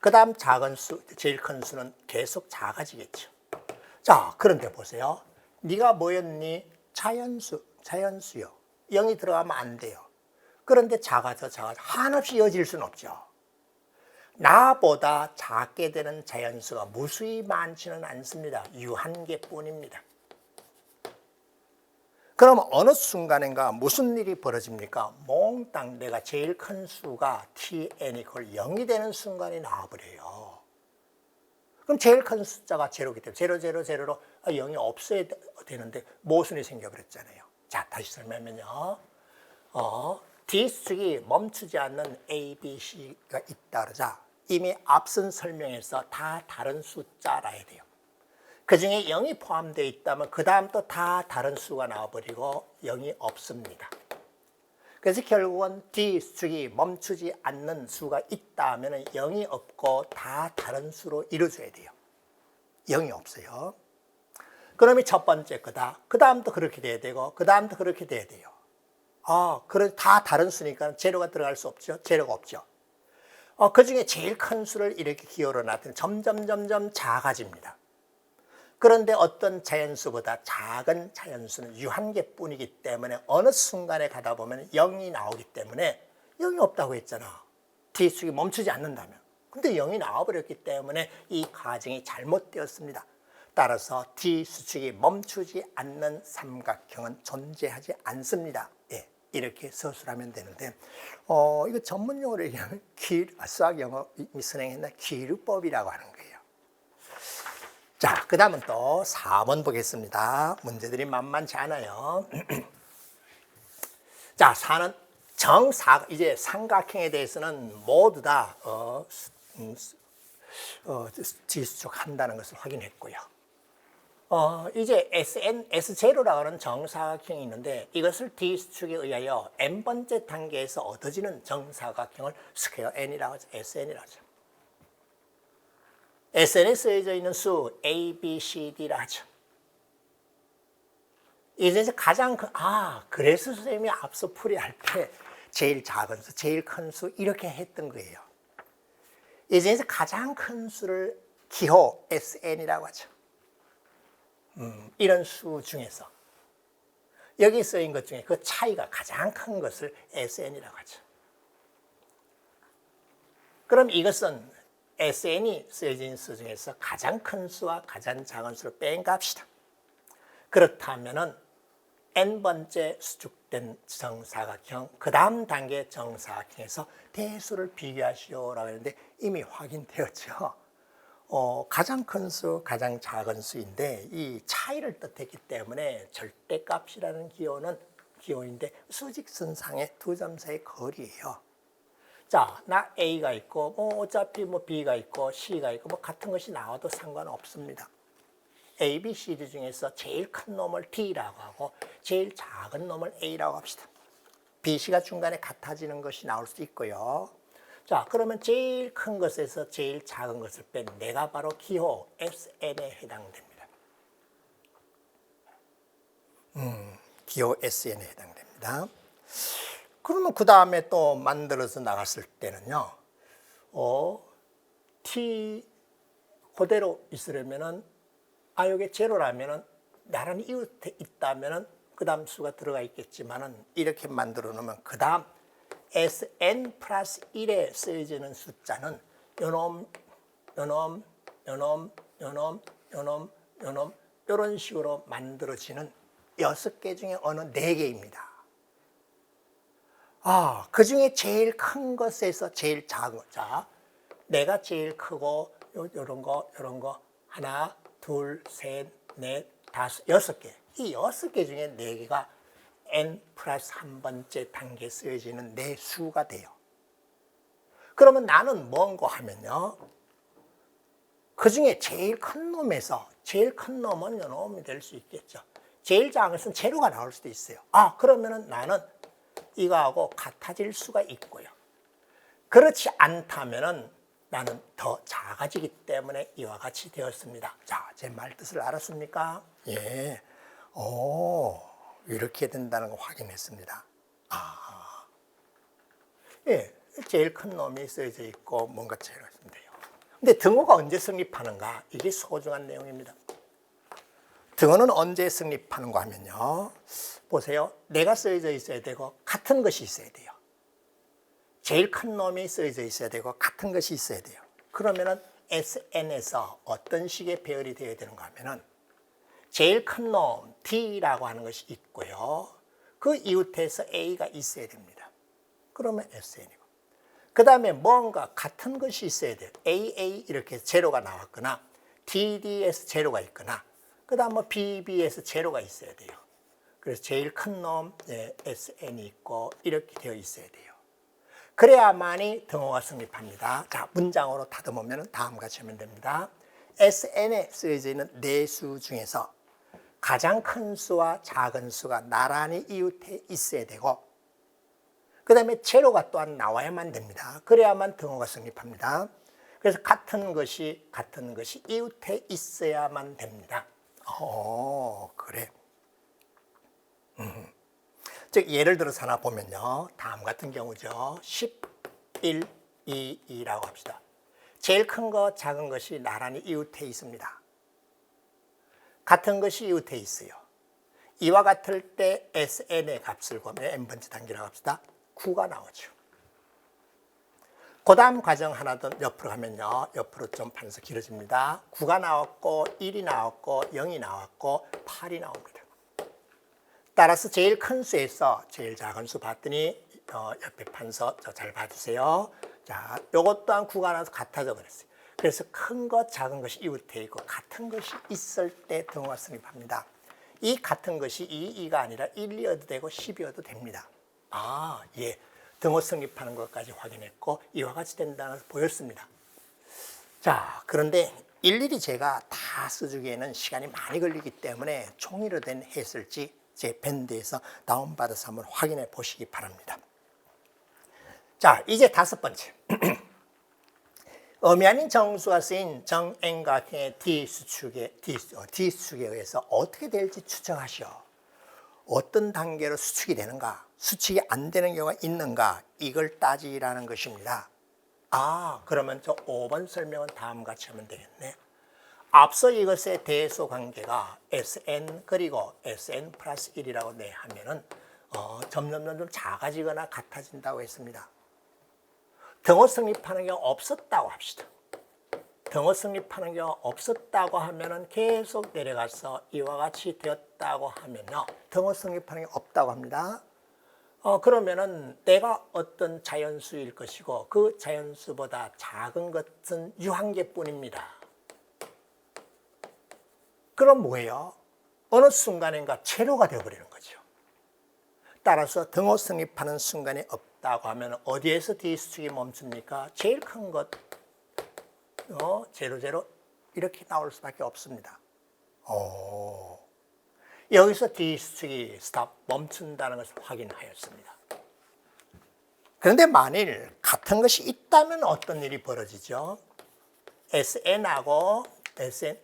그 다음 작은 수, 제일 큰 수는 계속 작아지겠죠. 자, 그런데 보세요. 네가 뭐였니? 자연수요. 0이 들어가면 안 돼요. 그런데 작아져 한없이 이어질 수는 없죠. 나보다 작게 되는 자연수가 무수히 많지는 않습니다. 유한개뿐입니다. 그럼 어느 순간인가 무슨 일이 벌어집니까? 몽땅 내가 제일 큰 수가 tn 이퀄 0이 되는 순간이 나와버려요. 그럼 제일 큰 숫자가 제로이기 때문에 0로 0이 없어야 되는데 모순이 생겨버렸잖아요. 자, 다시 설명하면요. D수축이 멈추지 않는 A, B, C가 있다 그러자 이미 앞선 설명에서 다 다른 숫자라 해야 돼요. 그 중에 0이 포함되어 있다면 그 다음 또 다 다른 수가 나와버리고 0이 없습니다. 그래서 결국은 D수축이 멈추지 않는 수가 있다 하면 0이 없고 다 다른 수로 이루어져야 돼요. 0이 없어요. 그러면 첫 번째 거다. 그 다음도 그렇게 돼야 되고 그 다음도 그렇게 돼야 돼요. 그런 다 다른 수니까 제로가 들어갈 수 없죠. 제로가 없죠. 그 중에 제일 큰 수를 이렇게 기호로 놨더니 점점 작아집니다. 그런데 어떤 자연수보다 작은 자연수는 유한계뿐이기 때문에 어느 순간에 가다 보면 0이 나오기 때문에 0이 없다고 했잖아. T수축이 멈추지 않는다면. 근데 0이 나와버렸기 때문에 이 과정이 잘못되었습니다. 따라서 T수축이 멈추지 않는 삼각형은 존재하지 않습니다. 예, 이렇게 서술하면 되는데 이거 전문용어로 얘기하면 수학 영어 선행했나 기류법이라고 하는 거예요. 자, 그 다음은 또 4번 보겠습니다. 문제들이 만만치 않아요. 자, 4는 이제 삼각형에 대해서는 모두 다 T수축한다는 것을 확인했고요. 이제 S0라고 하는 정사각형이 있는데 이것을 T수축에 의하여 n번째 단계에서 얻어지는 정사각형을 스퀘어 n이라고 하죠. SN이라고 하죠. SN에 쓰여져 있는 수 A, B, C, D라 하죠. 이제 가장 그래서 선생님이 앞서 풀이할 때 제일 작은 수, 제일 큰 수 이렇게 했던 거예요. 이제 가장 큰 수를 기호 SN이라고 하죠. 이런 수 중에서 여기 쓰인 것 중에 그 차이가 가장 큰 것을 SN이라고 하죠. 그럼 이것은 SN이 쓰여진 수 중에서 가장 큰 수와 가장 작은 수를 뺀 값이다. 그렇다면은 n번째 수축된 정사각형, 그 다음 단계 정사각형에서 대수를 비교하시오라고 했는데 이미 확인되었죠. 가장 큰 수, 가장 작은 수인데 이 차이를 뜻했기 때문에 절대값이라는 기호인데 수직선상의 두 점 사이의 거리예요. 자, 나 A가 있고 어차피 B가 있고 C가 있고 같은 것이 나와도 상관없습니다. A, B, C, D 중에서 제일 큰 놈을 D라고 하고 제일 작은 놈을 A라고 합시다. B, C가 중간에 같아지는 것이 나올 수 있고요. 자, 그러면 제일 큰 것에서 제일 작은 것을 뺀 내가 바로 기호 SN에 해당됩니다. 기호 SN에 해당됩니다. 그러면 그 다음에 또 만들어서 나갔을 때는요, T 그대로 있으려면은, 여기 제로라면은, 나란히 이웃에 있다면은, 그 다음 수가 들어가 있겠지만은, 이렇게 만들어 놓으면, 그 다음 Sn 플러스 1에 쓰여지는 숫자는, 요놈, 이런 식으로 만들어지는 6개 중에 어느 4개입니다. 그 중에 제일 큰 것에서 제일 작은 것. 자, 내가 제일 크고, 요런 거, 하나, 둘, 셋, 넷, 다섯, 6개. 이 6개 중에 4개가 n 플러스 한 번째 단계에 쓰여지는 내 수가 돼요. 그러면 나는 뭔가 하면요. 그 중에 제일 큰 놈에서, 제일 큰 놈은 요 놈이 될 수 있겠죠. 제일 작은 것은 제로가 나올 수도 있어요. 그러면은 나는 이거하고 같아질 수가 있고요. 그렇지 않다면은 나는 더 작아지기 때문에 이와 같이 되었습니다. 자, 제 말 뜻을 알았습니까? 예. 이렇게 된다는 거 확인했습니다. 예. 제일 큰 놈이 쓰여져 있고 뭔가 제일 있으면 돼요. 근데 등호가 언제 성립하는가? 이게 소중한 내용입니다. 등호는 언제 성립하는가 하면요. 보세요. 내가 쓰여져 있어야 되고 같은 것이 있어야 돼요. 제일 큰 놈이 쓰여져 있어야 되고 같은 것이 있어야 돼요. 그러면은 SN에서 어떤 식의 배열이 되어야 되는가 하면은 제일 큰 놈 D라고 하는 것이 있고요. 그 이웃에서 A가 있어야 됩니다. 그러면 SN이고. 그 다음에 뭔가 같은 것이 있어야 돼요. AA 이렇게 제로가 나왔거나 DD에서 제로가 있거나 그 다음 BB에서 제로가 있어야 돼요. 그래서 제일 큰 놈 SN이 있고 이렇게 되어 있어야 돼요. 그래야만이 등호가 성립합니다. 자, 문장으로 다듬으면 다음과 같이 하면 됩니다. SN에 쓰여져 있는 4수 중에서 가장 큰 수와 작은 수가 나란히 이웃에 있어야 되고 그 다음에 제로가 또한 나와야만 됩니다. 그래야만 등호가 성립합니다. 그래서 같은 것이 이웃에 있어야만 됩니다. 그래. 즉 예를 들어서 하나 보면요. 다음 같은 경우죠. 11, 2, 2라고 합시다. 제일 큰 거, 작은 것이 나란히 이웃해 있습니다. 같은 것이 이웃해 있어요. 이와 같을 때 SN의 값을 구하면 n번째 단계라고 합시다. 9가 나오죠. 그 다음 과정 하나 더 옆으로 가면요. 옆으로 좀 판서 길어집니다. 9가 나왔고 1이 나왔고 0이 나왔고 8이 나옵니다. 따라서 제일 큰 수에서 제일 작은 수 봤더니 옆에 판서 잘 봐주세요. 자, 요것 또한 9가 나와서 같아져 버렸어요. 그래서 큰 것, 작은 것이 이웃해 있고 같은 것이 있을 때 등호가 성립합니다. 이 같은 것이 2가 아니라 1이어도 되고 10이어도 됩니다. 아, 예. 등호 성립하는 것까지 확인했고 이와 같이 된다는 것을 보였습니다. 자, 그런데 일일이 제가 다 써주기에는 시간이 많이 걸리기 때문에 총의로 된 해설지 제 밴드에서 다운받아서 한번 확인해 보시기 바랍니다. 자, 이제 다섯 번째. 의미 아닌 정수가 쓰인 정N각형의 D수축에 의해서 어떻게 될지 추정하시오. 어떤 단계로 수축이 되는가, 수축이 안 되는 경우가 있는가, 이걸 따지라는 것입니다. 아, 그러면 저 5번 설명은 다음과 같이 하면 되겠네. 앞서 이것의 대소 관계가 Sn 그리고 Sn 플러스 1이라고 하면은 점점 작아지거나 같아진다고 했습니다. 등호 성립하는 경우 없었다고 합시다. 등호 성립하는 경우 없었다고 하면은 계속 내려가서 이와 같이 되었다고 하면요. 등호 성립하는 게 없다고 합니다. 그러면은 내가 어떤 자연수일 것이고 그 자연수보다 작은 것은 유한계뿐입니다. 그럼 뭐예요? 어느 순간인가 제로가 되어버리는 거죠. 따라서 등호 성립하는 순간이 없다고 하면 어디에서 D수축이 멈춥니까? 제일 큰 것, 제로 이렇게 나올 수밖에 없습니다. 여기서 D수축이 스탑, 멈춘다는 것을 확인하였습니다. 그런데 만일 같은 것이 있다면 어떤 일이 벌어지죠? SN하고 SN,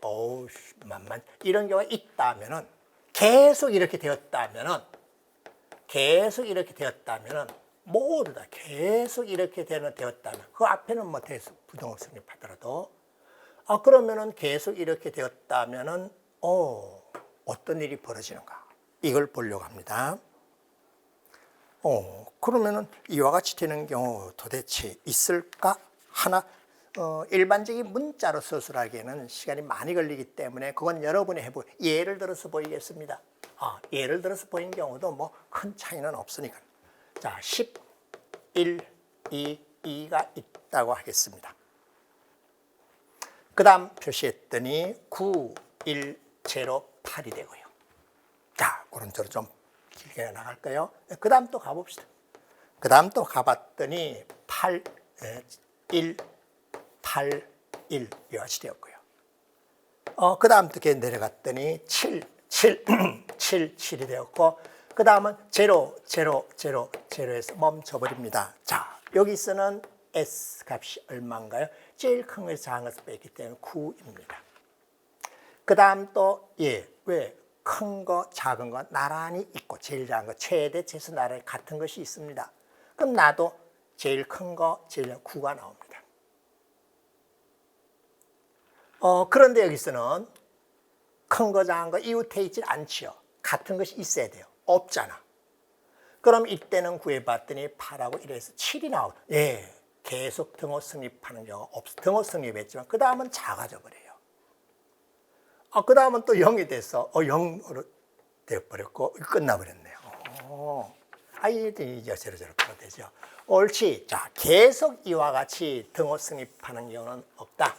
이런 경우가 있다면은 계속 이렇게 되었다면은 모두 다 계속 이렇게 되었다면 그 앞에는 뭐 부등호 성립하더라도 그러면은 계속 이렇게 되었다면은 어떤 일이 벌어지는가 이걸 보려고 합니다. 그러면은 이와 같이 되는 경우 도대체 있을까? 하나 일반적인 문자로 서술하기에는 시간이 많이 걸리기 때문에 그건 여러분이 해보고 예를 들어서 보이겠습니다. 예를 들어서 보인 경우도 뭐 큰 차이는 없으니까. 자, 11, 2가 있다고 하겠습니다. 그 다음 표시했더니 9, 1, 0, 8이 되고요. 자, 그런 쪽으로 좀 길게 나갈까요? 그 다음 또 가봅시다. 그 다음 또 가봤더니 8, 1, 8, 1 이와 같이 되었고요. 그 다음 또 이렇게 내려갔더니 7, 7이 되었고 그 다음은 0에서 멈춰버립니다. 자, 여기서는 S 값이 얼마인가요? 제일 큰 것에서 작은 것을 뺐기 때문에 9입니다. 그 다음 또 왜 큰 거, 작은 거 나란히 있고 제일 작은 거, 최대, 최소 나란히 같은 것이 있습니다. 그럼 나도 제일 큰 거, 제일 작은 9가 나옵니다. 그런데 여기서는 큰 거, 작은 거 이웃해 있지 않지요. 같은 것이 있어야 돼요. 없잖아. 그럼 이때는 구해봤더니 8하고 1에서 7이 나오고 계속 등호 성립하는 경우가 없어. 등호 성립했지만 그 다음은 작아져 버려요. 그 다음은 또 0이 돼서 0으로 되어버렸고 끝나버렸네요. 이제 제로 되죠. 옳지. 자, 계속 이와 같이 등호 성립하는 경우는 없다.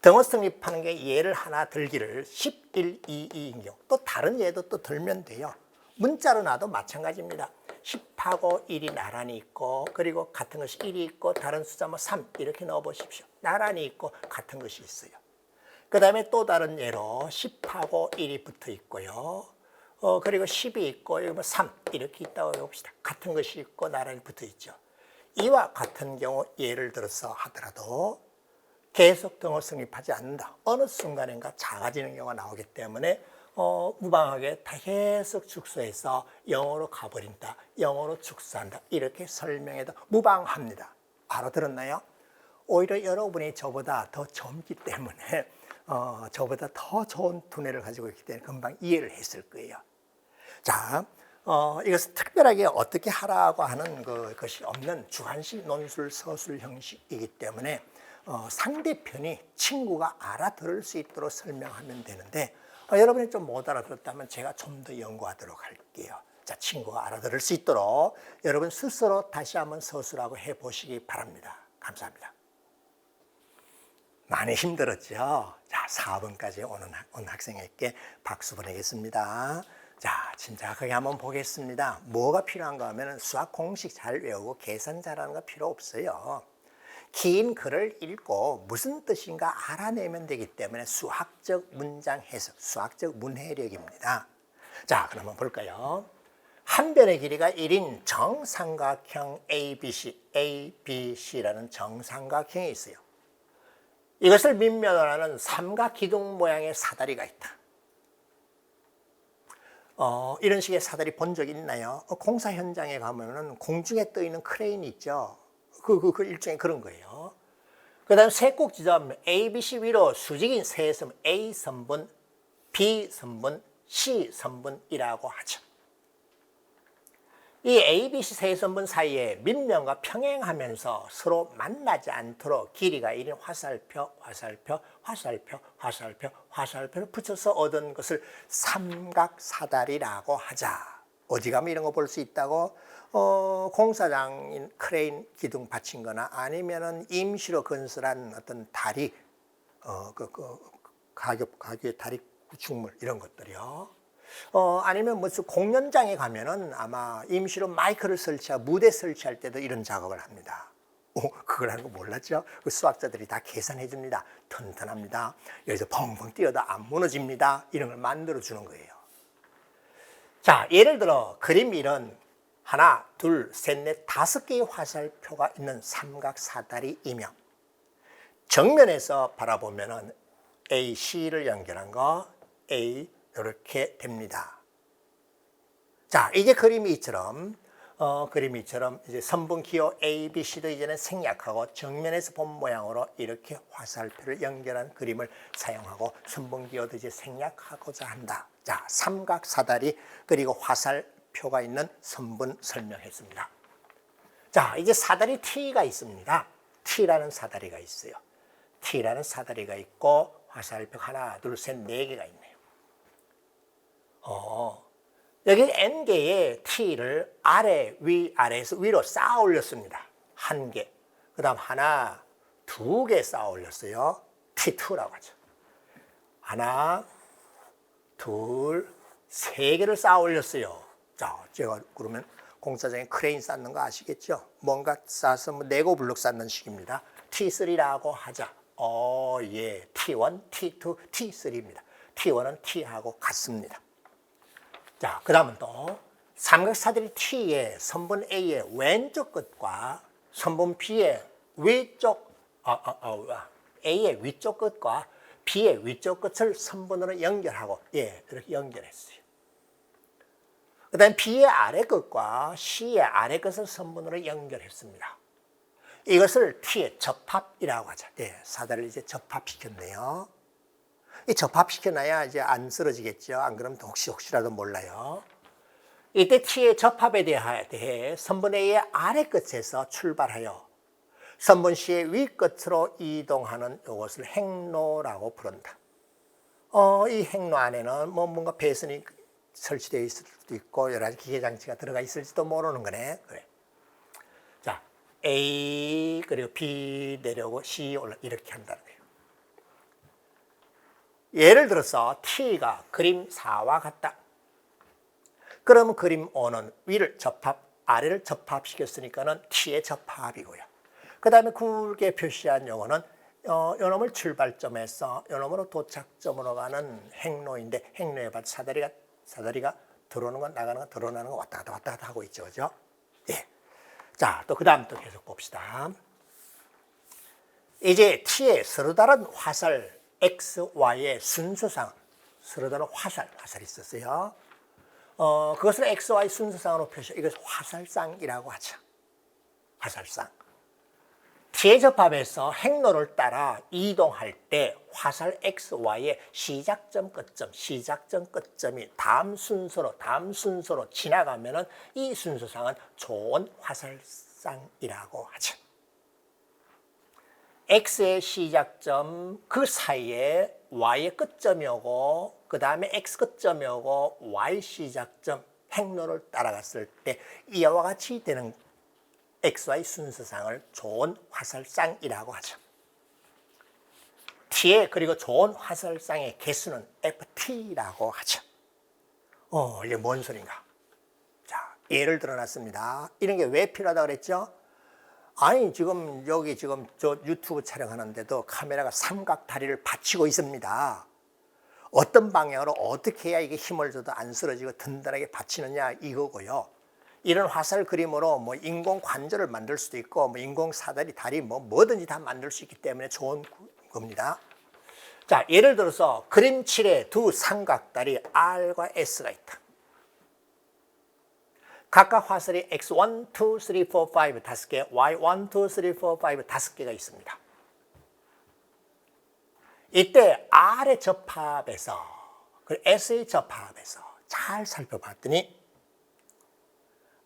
등호 성립하는 게 예를 하나 들기를 11, 2인 경우 또 다른 예도 또 들면 돼요. 문자로 놔도 마찬가지입니다. 10하고 1이 나란히 있고 그리고 같은 것이 1이 있고 다른 숫자 3 이렇게 넣어보십시오. 나란히 있고 같은 것이 있어요. 그 다음에 또 다른 예로 10하고 1이 붙어 있고요. 그리고 10이 있고 여기 3 이렇게 있다고 해봅시다. 같은 것이 있고 나란히 붙어 있죠. 이와 같은 경우 예를 들어서 하더라도 계속 등호 성립하지 않는다. 어느 순간인가 작아지는 경우가 나오기 때문에 무방하게 다 계속 축소해서 영어로 가버린다, 영어로 축소한다 이렇게 설명해도 무방합니다. 알아들었나요? 오히려 여러분이 저보다 더 젊기 때문에 저보다 더 좋은 두뇌를 가지고 있기 때문에 금방 이해를 했을 거예요. 자, 이것은 특별하게 어떻게 하라고 하는 것이 없는 주관식 논술 서술 형식이기 때문에 상대편이 친구가 알아들을 수 있도록 설명하면 되는데 여러분이 좀 못 알아들었다면 제가 좀 더 연구하도록 할게요. 자, 친구가 알아들을 수 있도록 여러분 스스로 다시 한번 서술하고 해보시기 바랍니다. 감사합니다. 많이 힘들었죠? 자, 4번까지 온 학생에게 박수 보내겠습니다. 자, 침착하게 한번 보겠습니다. 뭐가 필요한가 하면 수학 공식 잘 외우고 계산 잘하는 거 필요 없어요. 긴 글을 읽고 무슨 뜻인가 알아내면 되기 때문에 수학적 문장 해석, 수학적 문해력입니다. 자, 그러면 볼까요? 한 변의 길이가 1인 정삼각형 ABC라는 정삼각형이 있어요. 이것을 밑면으로 하는 삼각기둥 모양의 사다리가 있다. 이런 식의 사다리 본 적 있나요? 공사 현장에 가면은 공중에 떠 있는 크레인이 있죠. 그 일종의 그런 거예요. 그 다음 세 꼭지점 ABC 위로 수직인 세 선 A선분, B선분, C선분이라고 하죠. 이 ABC 세 선분 사이에 밑면과 평행하면서 서로 만나지 않도록 길이가 1인 화살표를 붙여서 얻은 것을 삼각사다리라고 하자. 어디 가면 이런 거 볼 수 있다고? 공사장인 크레인 기둥 받친 거나 아니면은 임시로 건설한 어떤 다리, 가교의 다리 구축물 이런 것들이요. 아니면 무슨 공연장에 가면은 아마 임시로 마이크를 설치하고 무대 설치할 때도 이런 작업을 합니다. 그걸 하는 거 몰랐죠? 그 수학자들이 다 계산해 줍니다. 튼튼합니다. 여기서 펑펑 뛰어도 안 무너집니다. 이런 걸 만들어 주는 거예요. 자, 예를 들어 그림 이런 하나, 둘, 셋, 넷, 5개의 화살표가 있는 삼각사다리이며 정면에서 바라보면은 A, C를 연결한 거 A 이렇게 됩니다. 자, 이게 그림이 이처럼 이제 선분 기호 A, B, C도 이제는 생략하고 정면에서 본 모양으로 이렇게 화살표를 연결한 그림을 사용하고 선분 기호도 이제 생략하고자 한다. 자, 삼각사다리 그리고 화살표가 있는 선분 설명했습니다. 자, 이제 사다리 T가 있습니다. T라는 사다리가 있어요. T라는 사다리가 있고 화살표 하나, 둘, 셋, 4개가 있네요. 여기 N개의 T를 아래, 위, 아래에서 위로 쌓아 올렸습니다. 1개. 그 다음 하나, 2개 쌓아 올렸어요. T2라고 하죠. 하나, 둘, 3개를 쌓아 올렸어요. 자, 제가 그러면 공사장에 크레인 쌓는 거 아시겠죠? 뭔가 쌓아서 네고 블록 쌓는 식입니다. T3라고 하자. 예. T1, T2, T3입니다. T1은 T하고 같습니다. 자, 그 다음은 또 삼각사다리 T의 선분 A의 왼쪽 끝과 선분 B의 위쪽, A의 위쪽 끝과 B의 위쪽 끝을 선분으로 연결하고, 예, 이렇게 연결했어요. 그 다음에 B의 아래 끝과 C의 아래 끝을 선분으로 연결했습니다. 이것을 T의 접합이라고 하죠. 예, 사다리를 이제 접합시켰네요. 이 접합시켜놔야 이제 안 쓰러지겠죠. 안 그러면 혹시라도 몰라요. 이때 T의 접합에 대해 선분 A의 아래 끝에서 출발하여 선분 C의 위 끝으로 이동하는 이것을 행로라고 부른다. 이 행로 안에는 뭔가 배선이 설치되어 있을 수도 있고 여러 가지 기계 장치가 들어가 있을지도 모르는 거네. 그래. 자, A 그리고 B 내려오고 C 올라 이렇게 한다는 거예요. 예를 들어서 T가 그림 4와 같다. 그러면 그림 5는 위를 접합, 아래를 접합시켰으니까는 T의 접합이고요. 그 다음에 굵게 표시한 요거는 요놈을 출발점에서 요놈으로 도착점으로 가는 행로인데 행로에 봐도 사다리가 들어오는 건 나가는 건 들어오는 건 왔다 갔다 하고 있죠. 그죠? 예. 자, 또 그 다음 또 계속 봅시다. 이제 T의 서로 다른 화살 X, Y의 순서상 서로다는 화살이 있었어요. 그것을 XY 순서상으로 표시해. 이것을 화살쌍이라고 하죠. 화살쌍. T의 접합에서 행로를 따라 이동할 때 화살 XY의 시작점, 끝점이 다음 순서로 지나가면은 이 순서상은 좋은 화살쌍이라고 하죠. X의 시작점, 그 사이에 Y의 끝점이 오고, 그 다음에 X 끝점이 오고, Y 시작점, 행로를 따라갔을 때 이와 같이 되는 XY 순서상을 좋은 화살쌍이라고 하죠. T의 그리고 좋은 화살쌍의 개수는 FT라고 하죠. 이게 뭔 소린가? 자, 예를 들어놨습니다. 이런 게 왜 필요하다고 그랬죠? 아니, 지금 여기 저 유튜브 촬영하는데도 카메라가 삼각 다리를 받치고 있습니다. 어떤 방향으로 어떻게 해야 이게 힘을 줘도 안 쓰러지고 든든하게 받치느냐 이거고요. 이런 화살 그림으로 뭐 인공 관절을 만들 수도 있고 뭐 인공 사다리, 다리 뭐든지 다 만들 수 있기 때문에 좋은 겁니다. 자, 예를 들어서 그림칠에 두 삼각다리 R과 S가 있다. 각각 화살이 X1, 2, 3, 4, 5 5개, Y1, 2, 3, 4, 5 5개가 있습니다. 이때 R의 접합에서 그리고 S의 접합에서 잘 살펴봤더니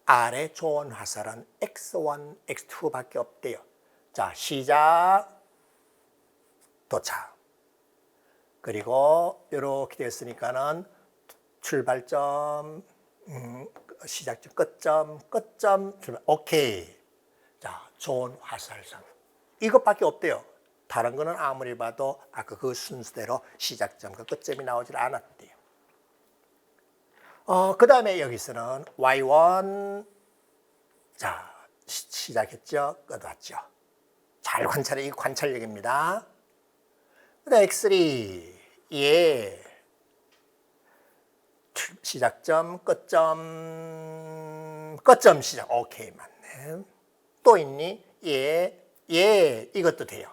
R의 좋은 화살은 X1, X2밖에 없대요. 자, 시작, 도착. 그리고 이렇게 됐으니까는 출발점, 시작점, 끝점, 출발. 오케이. 자, 좋은 화살상. 이것밖에 없대요. 다른 거는 아무리 봐도 아까 그 순서대로 시작점과 끝점이 나오질 않았대요. 그 다음에 여기서는 Y1, 자, 시작했죠? 끝왔죠? 잘 관찰해. 이거 관찰력입니다. 그 다음에 X3, 예. 시작점, 끝점 시작. 오케이, 맞네. 또 있니? 예, 이것도 돼요.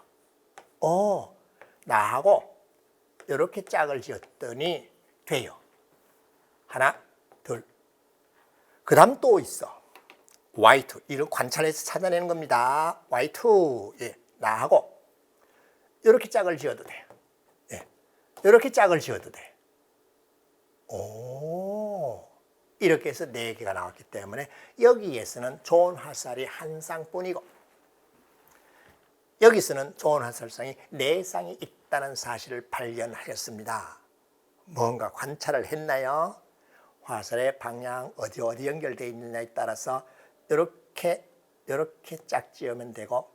나하고 이렇게 짝을 지었더니 돼요. 하나, 둘. 그 다음 또 있어. Y2. 이걸 관찰해서 찾아내는 겁니다. Y2. 예, 나하고 이렇게 짝을 지어도 돼. 예, 이렇게 짝을 지어도 돼. 이렇게 해서 4개가 나왔기 때문에 여기에서는 좋은 화살이 한 쌍뿐이고 여기서는 좋은 화살상이 4쌍이 있다는 사실을 발견하였습니다. 뭔가 관찰을 했나요? 화살의 방향 어디 연결되어 있느냐에 따라서 이렇게 짝 지으면 되고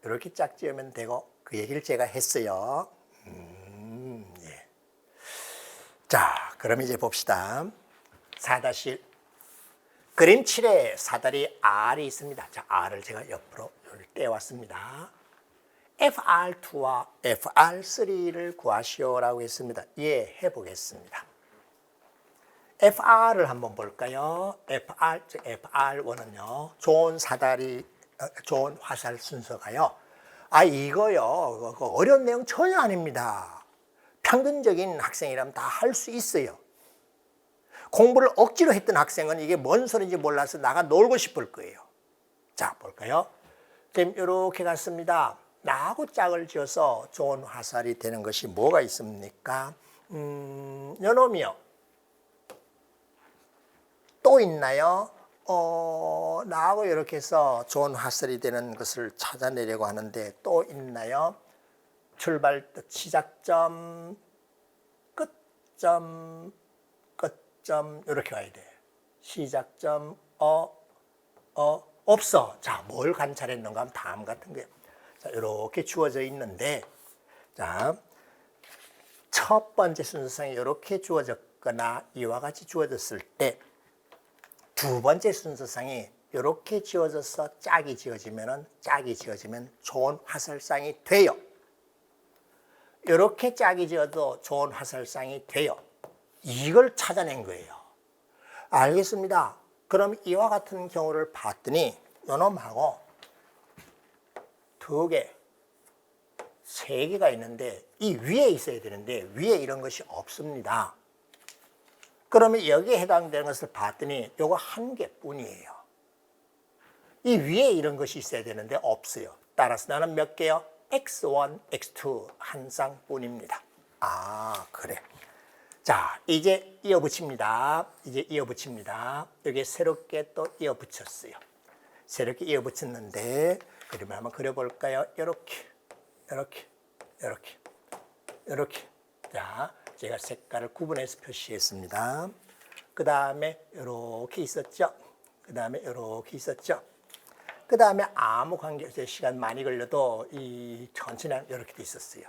이렇게 짝 지으면 되고 그 얘기를 제가 했어요. 예. 자, 그럼 이제 봅시다. 4-1 그림 7에 사다리 R이 있습니다. 자, R을 제가 옆으로 떼왔습니다. FR2와 FR3를 구하시오라고 했습니다. 예, 해보겠습니다. FR을 한번 볼까요? FR1은요, 좋은 사다리, 좋은 화살 순서가요. 이거요, 어려운 내용 전혀 아닙니다. 평균적인 학생이라면 다 할 수 있어요. 공부를 억지로 했던 학생은 이게 뭔 소리인지 몰라서 나가 놀고 싶을 거예요. 자, 볼까요? 지금 이렇게 갔습니다. 나하고 짝을 지어서 좋은 화살이 되는 것이 뭐가 있습니까? 요놈이요. 또 있나요? 나하고 이렇게 해서 좋은 화살이 되는 것을 찾아내려고 하는데 또 있나요? 출발, 시작점, 끝점, 이렇게 가야 돼. 시작점, 없어. 자, 뭘 관찰했는가 하면 다음 같은 거예요. 자, 이렇게 주어져 있는데, 자, 첫 번째 순서상에 이렇게 주어졌거나 이와 같이 주어졌을 때, 두 번째 순서상이 이렇게 지어져서 짝이 지어지면 좋은 화살상이 돼요. 이렇게 짝이 지어도 좋은 화살상이 돼요. 이걸 찾아낸 거예요. 알겠습니다. 그럼 이와 같은 경우를 봤더니 요놈하고 2개, 세 개가 있는데 이 위에 있어야 되는데 위에 이런 것이 없습니다. 그러면 여기에 해당되는 것을 봤더니 요거 한 개뿐이에요. 이 위에 이런 것이 있어야 되는데 없어요. 따라서 나는 몇 개요? x1, x2 한 쌍뿐입니다. 아, 그래. 자, 이제 이어붙입니다. 여기에 새롭게 또 이어붙였어요. 새롭게 이어붙였는데 그림을 한번 그려볼까요? 이렇게. 자, 제가 색깔을 구분해서 표시했습니다. 그 다음에 이렇게 있었죠. 그 다음에 아무 관계없이 시간 많이 걸려도 이 천천히 이렇게 돼 있었어요.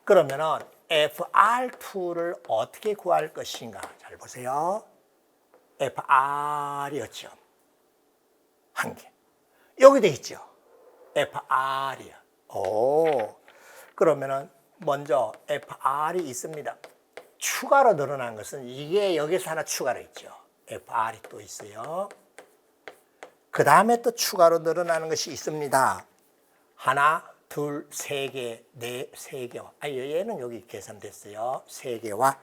그러면은 FR2를 어떻게 구할 것인가? 잘 보세요. FR이었죠. 한 개. 여기 돼 있죠. FR이요. 오. 그러면은 먼저 FR이 있습니다. 추가로 늘어난 것은 이게 여기서 하나 추가로 있죠. FR이 또 있어요. 그 다음에 또 추가로 늘어나는 것이 있습니다. 하나, 둘, 세 개, 세 개와. 얘는 여기 계산됐어요. 세 개와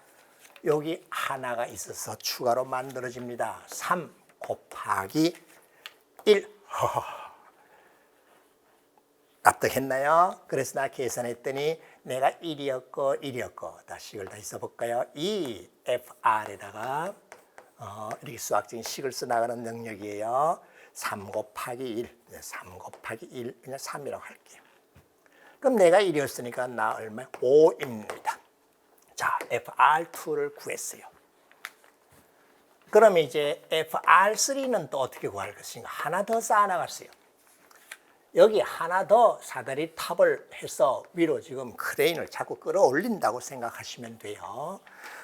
여기 하나가 있어서 추가로 만들어집니다. 3 곱하기 1. 납득했나요? 그래서 나 계산했더니 내가 1이었고 다시 이걸 다시 써볼까요? 2FR에다가 이렇게 수학적인 식을 써나가는 능력이에요. 3 곱하기 1, 3 곱하기 1, 그냥 3이라고 할게요. 그럼 내가 1이었으니까 나 얼마? 5입니다. 자, FR2를 구했어요. 그럼 이제 FR3는 또 어떻게 구할 것인가? 하나 더 쌓아나갔어요. 여기 하나 더 사다리 탑을 해서 위로 지금 크레인을 자꾸 끌어올린다고 생각하시면 돼요.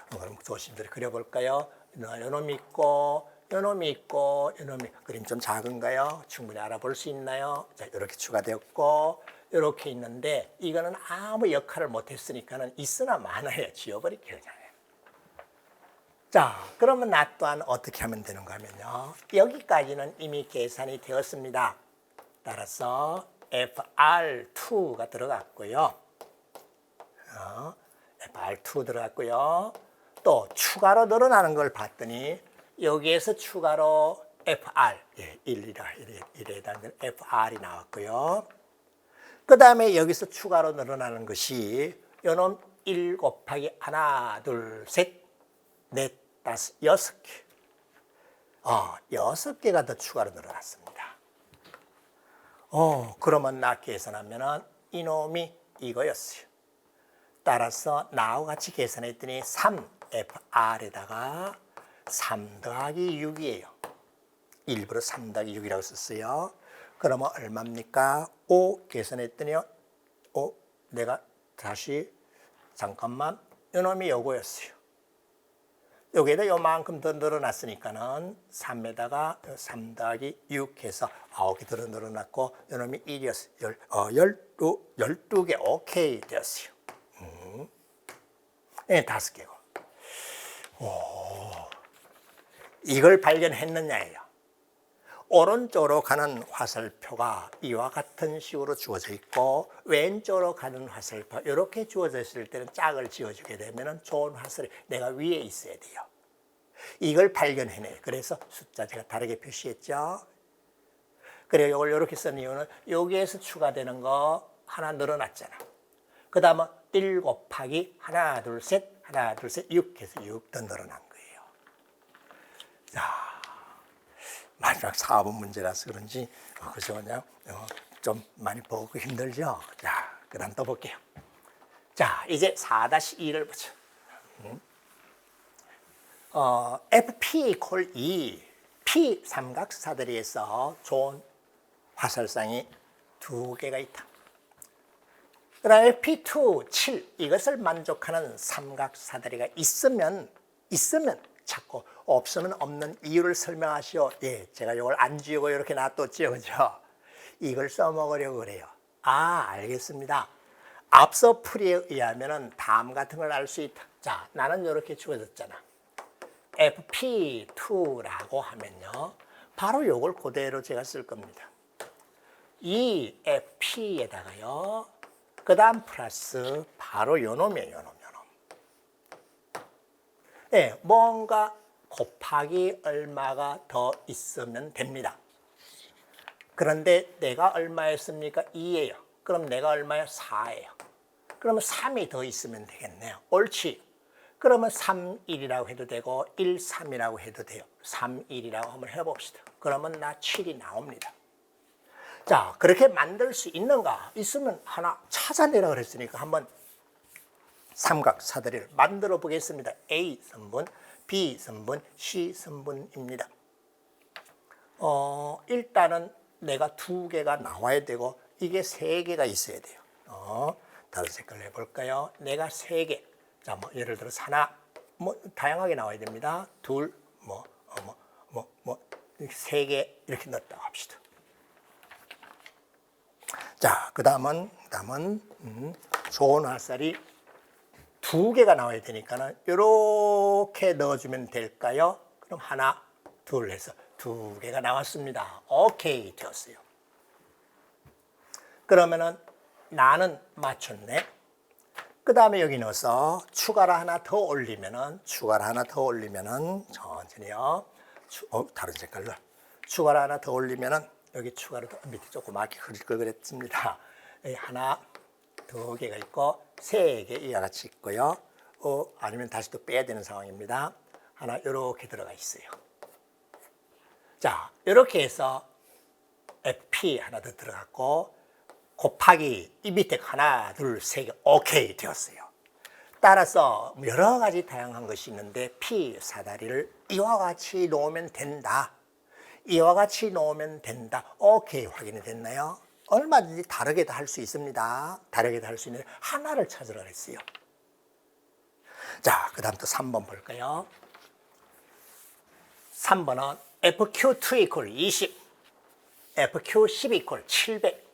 그럼 조심스레 그려볼까요? 요놈이 있고, 그림 좀 작은가요? 충분히 알아볼 수 있나요? 자, 이렇게 추가되었고, 이렇게 있는데, 이거는 아무 역할을 못했으니까는 있으나 마나요. 지워버릴게요. 자, 그러면 나 또한 어떻게 하면 되는가 하면요. 여기까지는 이미 계산이 되었습니다. 따라서 FR2가 들어갔고요. FR2 들어갔고요. 또 추가로 늘어나는 걸 봤더니 여기에서 추가로 FR, 1에 해당되는 FR이 나왔고요. 그 다음에 여기서 추가로 늘어나는 것이 요놈 1 곱하기 하나, 둘, 셋, 넷, 다섯, 6개. 6개가 더 추가로 늘어났습니다. 그러면 나 계산하면은 이놈이 이거였어요. 따라서 나와 같이 계산했더니 3FR에다가 3 더하기 6이에요. 일부러 3 더하기 6이라고 썼어요. 그러면 얼마입니까? 5 계산했더니요. 내가 다시 잠깐만 이놈이 요거였어요. 여기에다 요만큼 더 늘어났으니까는 3에다가 3 더하기 6 해서 9개 더 늘어났고 요놈이 1이었어요. 12개 오케이 되었어요. 네, 5개고. 이걸 발견했느냐예요. 오른쪽으로 가는 화살표가 이와 같은 식으로 주어져 있고 왼쪽으로 가는 화살표 이렇게 주어져 있을 때는 짝을 지어주게 되면 좋은 화살이 내가 위에 있어야 돼요. 이걸 발견해내요. 그래서 숫자 제가 다르게 표시했죠. 그래요. 이걸 이렇게 쓴 이유는 여기에서 추가되는 거 하나 늘어났잖아. 그 다음에 1 곱하기 하나, 둘, 셋, 6 해서 6 더 늘어난 거예요. 자. 마지막 4번 문제라서 그런지 그래서 그냥 좀 많이 보고 힘들죠. 자, 그 다음 또 볼게요. 자, 이제 4-2를 보죠. FP 콜 2, P 삼각사다리에서 좋은 화살상이 2개가 있다. 그 다음에 P2, 7 이것을 만족하는 삼각사다리가 있으면 찾고 없으면 없는 이유를 설명하시오. 제가 이걸 안 지우고 이렇게 놔뒀죠. 그죠? 이걸 써먹으려고 그래요. 알겠습니다. 앞서 풀이에 의하면 다음 같은 걸 알 수 있다. 자, 나는 이렇게 주어졌잖아. FP2라고 하면요. 바로 이걸 그대로 제가 쓸 겁니다. 이 FP에다가요. 그 다음 플러스 바로 요놈이에요. 요놈. 예, 뭔가 곱하기 얼마가 더 있으면 됩니다. 그런데 내가 얼마였습니까? 2예요. 그럼 내가 얼마예요? 4예요. 그러면 3이 더 있으면 되겠네요. 옳지. 그러면 3, 1이라고 해도 되고 1, 3이라고 해도 돼요. 3, 1이라고 한번 해봅시다. 그러면 나 7이 나옵니다. 자, 그렇게 만들 수 있는가? 있으면 하나 찾아내라 그랬으니까 한번 삼각 사다리를 만들어 보겠습니다. A 선분, B 선분, C 선분입니다. 일단은 내가 2개가 나와야 되고 이게 3개가 있어야 돼요. 다른 색깔로 해볼까요? 내가 3개. 자, 뭐 예를 들어서 하나, 뭐 다양하게 나와야 됩니다. 둘, 이렇게 3개 이렇게 넣었다고 합시다. 자, 그 다음은 좋은 화살이 2개가 나와야 되니까는 이렇게 넣어주면 될까요? 그럼 하나, 둘 해서 2개가 나왔습니다. 오케이 되었어요. 그러면은 나는 맞췄네. 그 다음에 여기 넣어서 추가를 하나 더 올리면은 천천히요. 다른 색깔로 추가를 하나 더 올리면은 여기 추가로 더 밑에 조그맣게 그릴 걸 그랬습니다. 여기 하나, 2개가 있고 3개 이와 같이 있고요. 아니면 다시 또 빼야 되는 상황입니다. 하나 이렇게 들어가 있어요. 자, 이렇게 해서 FP 하나 더 들어갔고 곱하기 이 밑에 하나, 둘, 3개 오케이 되었어요. 따라서 여러 가지 다양한 것이 있는데 P 사다리를 이와 같이 놓으면 된다. 이와 같이 놓으면 된다. 오케이 확인이 됐나요? 얼마든지 다르게도 할 수 있습니다. 다르게도 할 수 있는데 하나를 찾으라 그랬어요. 자, 그 다음 또 3번 볼까요? 3번은 FQ2 이퀄 20, FQ10 이퀄 700.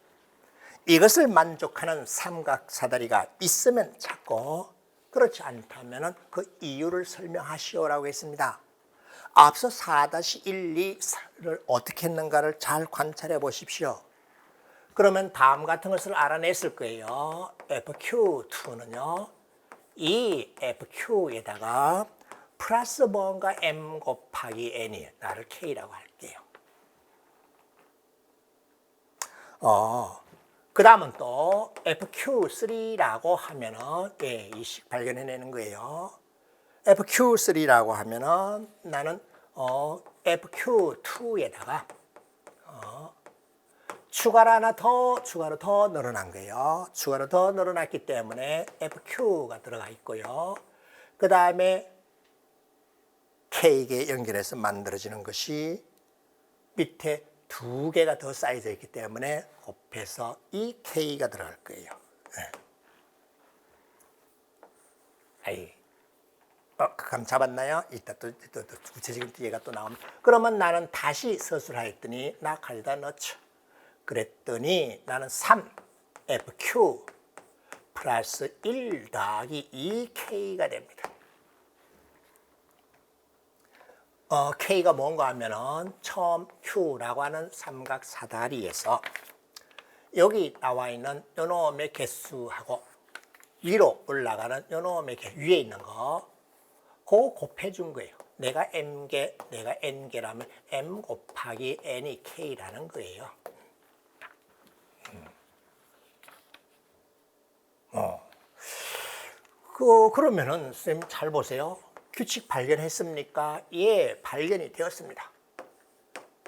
이것을 만족하는 삼각 사다리가 있으면 찾고 그렇지 않다면 그 이유를 설명하시오라고 했습니다. 앞서 4-1, 2를 어떻게 했는가를 잘 관찰해 보십시오. 그러면 다음 같은 것을 알아냈을 거예요. FQ2는요. 이 FQ에다가 플러스 뭔가 M 곱하기 N이 나를 K라고 할게요. 그 다음은 또 FQ3라고 하면은 이 식 발견해내는 거예요. FQ3라고 하면은 나는 FQ2에다가 추가로 더 늘어난 거예요. 추가로 더 늘어났기 때문에 FQ가 들어가 있고요. 그 다음에 K에 연결해서 만들어지는 것이 밑에 2개가 더 쌓여져 있기 때문에 곱해서 이 K가 들어갈 거예요. 감 잡았나요? 이따 또 구체적인 얘기가 또 나옵니다. 그러면 나는 다시 서술하였더니 나 가져다 넣죠. 그랬더니 나는 3FQ 플러스 1 더하기 2K가 됩니다. K가 뭔가 하면은 처음 Q라고 하는 삼각 사다리에서 여기 나와 있는 요놈의 개수하고 위로 올라가는 요놈의 위에 있는 거 그거 곱해준 거예요. 내가 M개, 내가 N개라면 M 곱하기 N이 K라는 거예요. 그러면은 선생님 잘 보세요. 규칙 발견했습니까? 예, 발견이 되었습니다.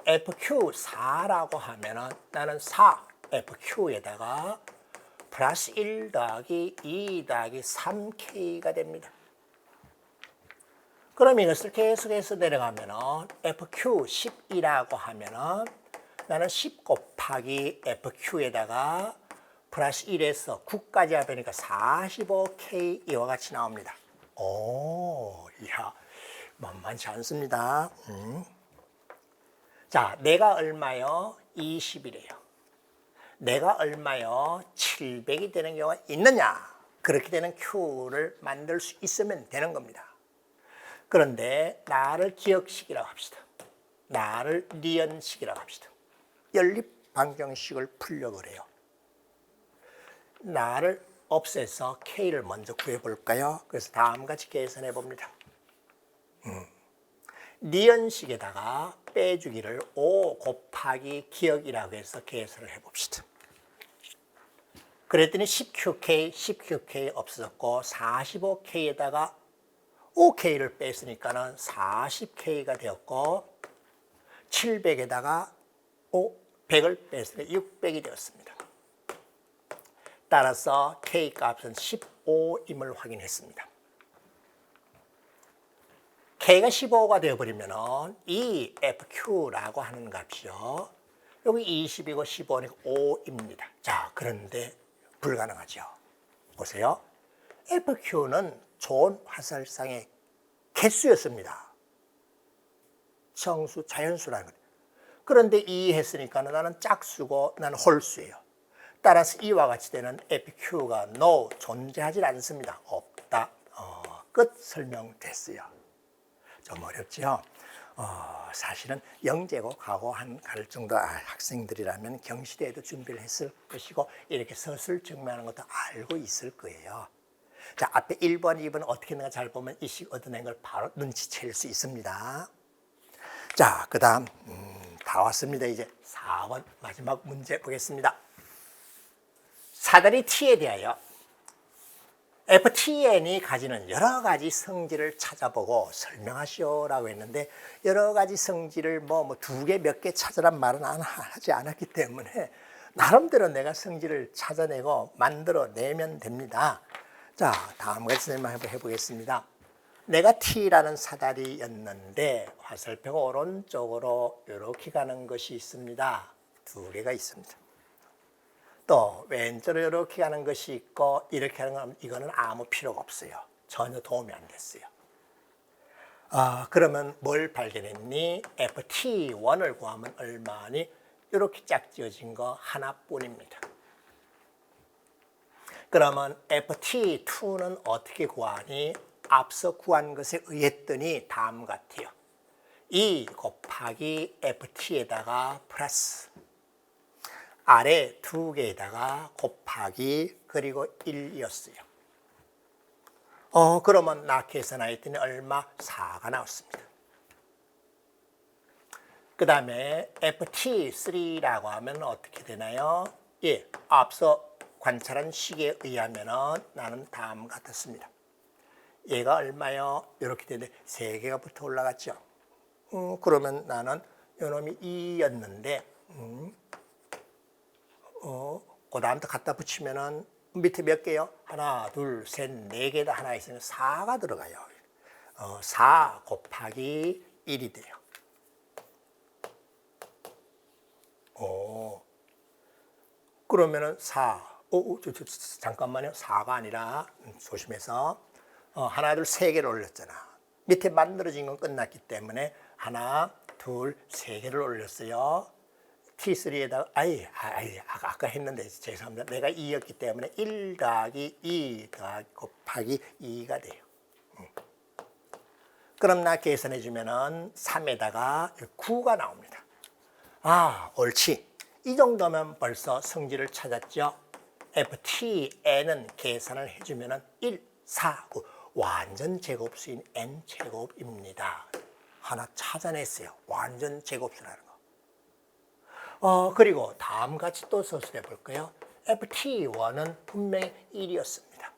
FQ4라고 하면은 나는 4FQ에다가 플러스 1 더하기 2 더하기 3K가 됩니다. 그럼 이것을 계속해서 내려가면은 FQ12라고 하면은 나는 10 곱하기 FQ에다가 플러스 1에서 9까지 하니까 45K 이와 같이 나옵니다. 이야, 만만치 않습니다. 자, 내가 얼마요? 20이래요. 내가 얼마요? 700이 되는 경우가 있느냐? 그렇게 되는 Q를 만들 수 있으면 되는 겁니다. 그런데 나를 기억식이라고 합시다. 나를 리언식이라고 합시다. 연립 방정식을 풀려고 그래요. 나를 없애서 K를 먼저 구해볼까요? 그래서 다음과 같이 계산해 봅니다. 니은식에다가 빼주기를 5 곱하기 기억이라고 해서 계산을 해봅시다. 그랬더니 10QK 없어졌고 45K에다가 5K를 뺐으니까는 40K가 되었고 700에다가 100을 뺐으니까 600이 되었습니다. 따라서 K 값은 15임을 확인했습니다. K가 15가 되어버리면 이 FQ라고 하는 값이요. 여기 20이고 15니까 5입니다. 자, 그런데 불가능하죠. 보세요. FQ는 좋은 화살상의 개수였습니다. 정수, 자연수라는 거예요. 그런데 2 했으니까 나는 짝수고 나는 홀수예요. 따라서 이와 같이 되는 FQ가 no, 존재하지 않습니다. 없다. 끝 설명됐어요. 좀 어렵죠? 사실은 영재고 과거한 갈 정도 학생들이라면 경시대에도 준비를 했을 것이고 이렇게 서술 증명하는 것도 알고 있을 거예요. 자, 앞에 1번, 2번 어떻게 했는가 잘 보면 이 식 얻어낸 걸 바로 눈치챌 수 있습니다. 자, 그 다음 다 왔습니다. 이제 4번 마지막 문제 보겠습니다. 사다리 T에 대하여 FTN이 가지는 여러 가지 성질을 찾아보고 설명하시오라고 했는데 여러 가지 성질을 두 개, 몇 개 찾으란 말은 하지 않았기 때문에 나름대로 내가 성질을 찾아내고 만들어내면 됩니다. 자, 다음과 같이 해보겠습니다. 내가 T라는 사다리였는데 화살표가 오른쪽으로 이렇게 가는 것이 있습니다. 두 개가 있습니다. 또 왼쪽으로 이렇게 가는 것이 있고 이렇게 하는 건 이거는 아무 필요가 없어요. 전혀 도움이 안 됐어요. 그러면 뭘 발견했니? FT1을 구하면 얼마니? 이렇게 짝지어진 거 하나뿐입니다. 그러면 FT2는 어떻게 구하니? 앞서 구한 것에 의했더니 다음 같아요. 2 곱하기 FT에다가 플러스 아래 두 개에다가 곱하기 그리고 1이었어요. 그러면 나 계산했더니 얼마? 4가 나왔습니다. 그 다음에 FT3라고 하면 어떻게 되나요? 예, 앞서 관찰한 식에 의하면 나는 다음 같았습니다. 얘가 얼마요? 이렇게 되는데 3개가 붙어 올라갔죠. 그러면 나는 요놈이 2였는데 그 다음부터 갖다 붙이면은 밑에 몇 개요? 하나, 둘, 셋, 4개다 하나 있으면 4가 들어가요. 4 곱하기 1이 돼요. 그러면은 4. 잠깐만요. 4가 아니라 조심해서 하나, 둘, 3개를 올렸잖아. 밑에 만들어진 건 끝났기 때문에 하나, 둘, 3개를 올렸어요. T3에다가 아까 했는데 죄송합니다. 내가 2였기 때문에 1 더하기 2 더하기 곱하기 2가 돼요. 그럼 나 계산해 주면은 3에다가 9가 나옵니다. 옳지. 이 정도면 벌써 성질을 찾았죠. FTN은 계산을 해주면은 1, 4, 9 완전 제곱수인 N제곱입니다. 하나 찾아냈어요. 완전 제곱수라는 거. 그리고 다음 같이 또 서술해 볼까요? FT1은 분명히 1이었습니다.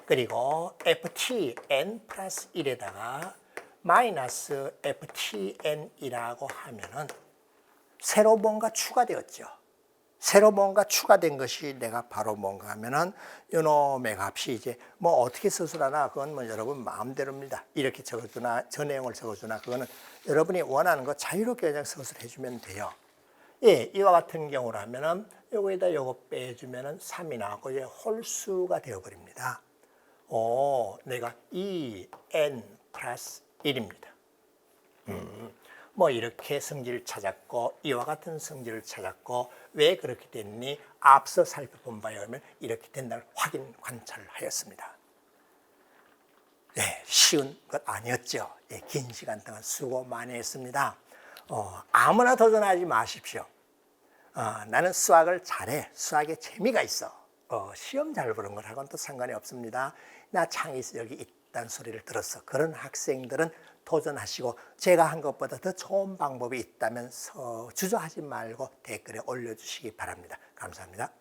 그리고 FTN 플러스 1에다가 마이너스 FTN이라고 하면은 새로 뭔가 추가되었죠. 새로 뭔가 추가된 것이 내가 바로 뭔가 하면은 요놈의 값이 이제 어떻게 서술하나 그건 여러분 마음대로입니다. 이렇게 적어주나 저 내용을 적어주나 그거는 여러분이 원하는 거 자유롭게 그냥 서술해 주면 돼요. 예, 이와 같은 경우로 하면은 요거에다 요거 빼주면은 3이 나오고 이제 홀수가 되어버립니다. 내가 2n 플러스 1입니다. 이렇게 성질을 찾았고 이와 같은 성질을 찾았고 왜 그렇게 됐니? 앞서 살펴본 바에 의하면 이렇게 된다는 확인 관찰을 하였습니다. 네, 쉬운 것 아니었죠. 예, 긴 시간 동안 수고 많이 했습니다. 아무나 도전하지 마십시오. 나는 수학을 잘해. 수학에 재미가 있어. 시험 잘 보는 거하고는 또 상관이 없습니다. 나 창의 여기 있다는 소리를 들어서 그런 학생들은 도전하시고 제가 한 것보다 더 좋은 방법이 있다면 주저하지 말고 댓글에 올려주시기 바랍니다. 감사합니다.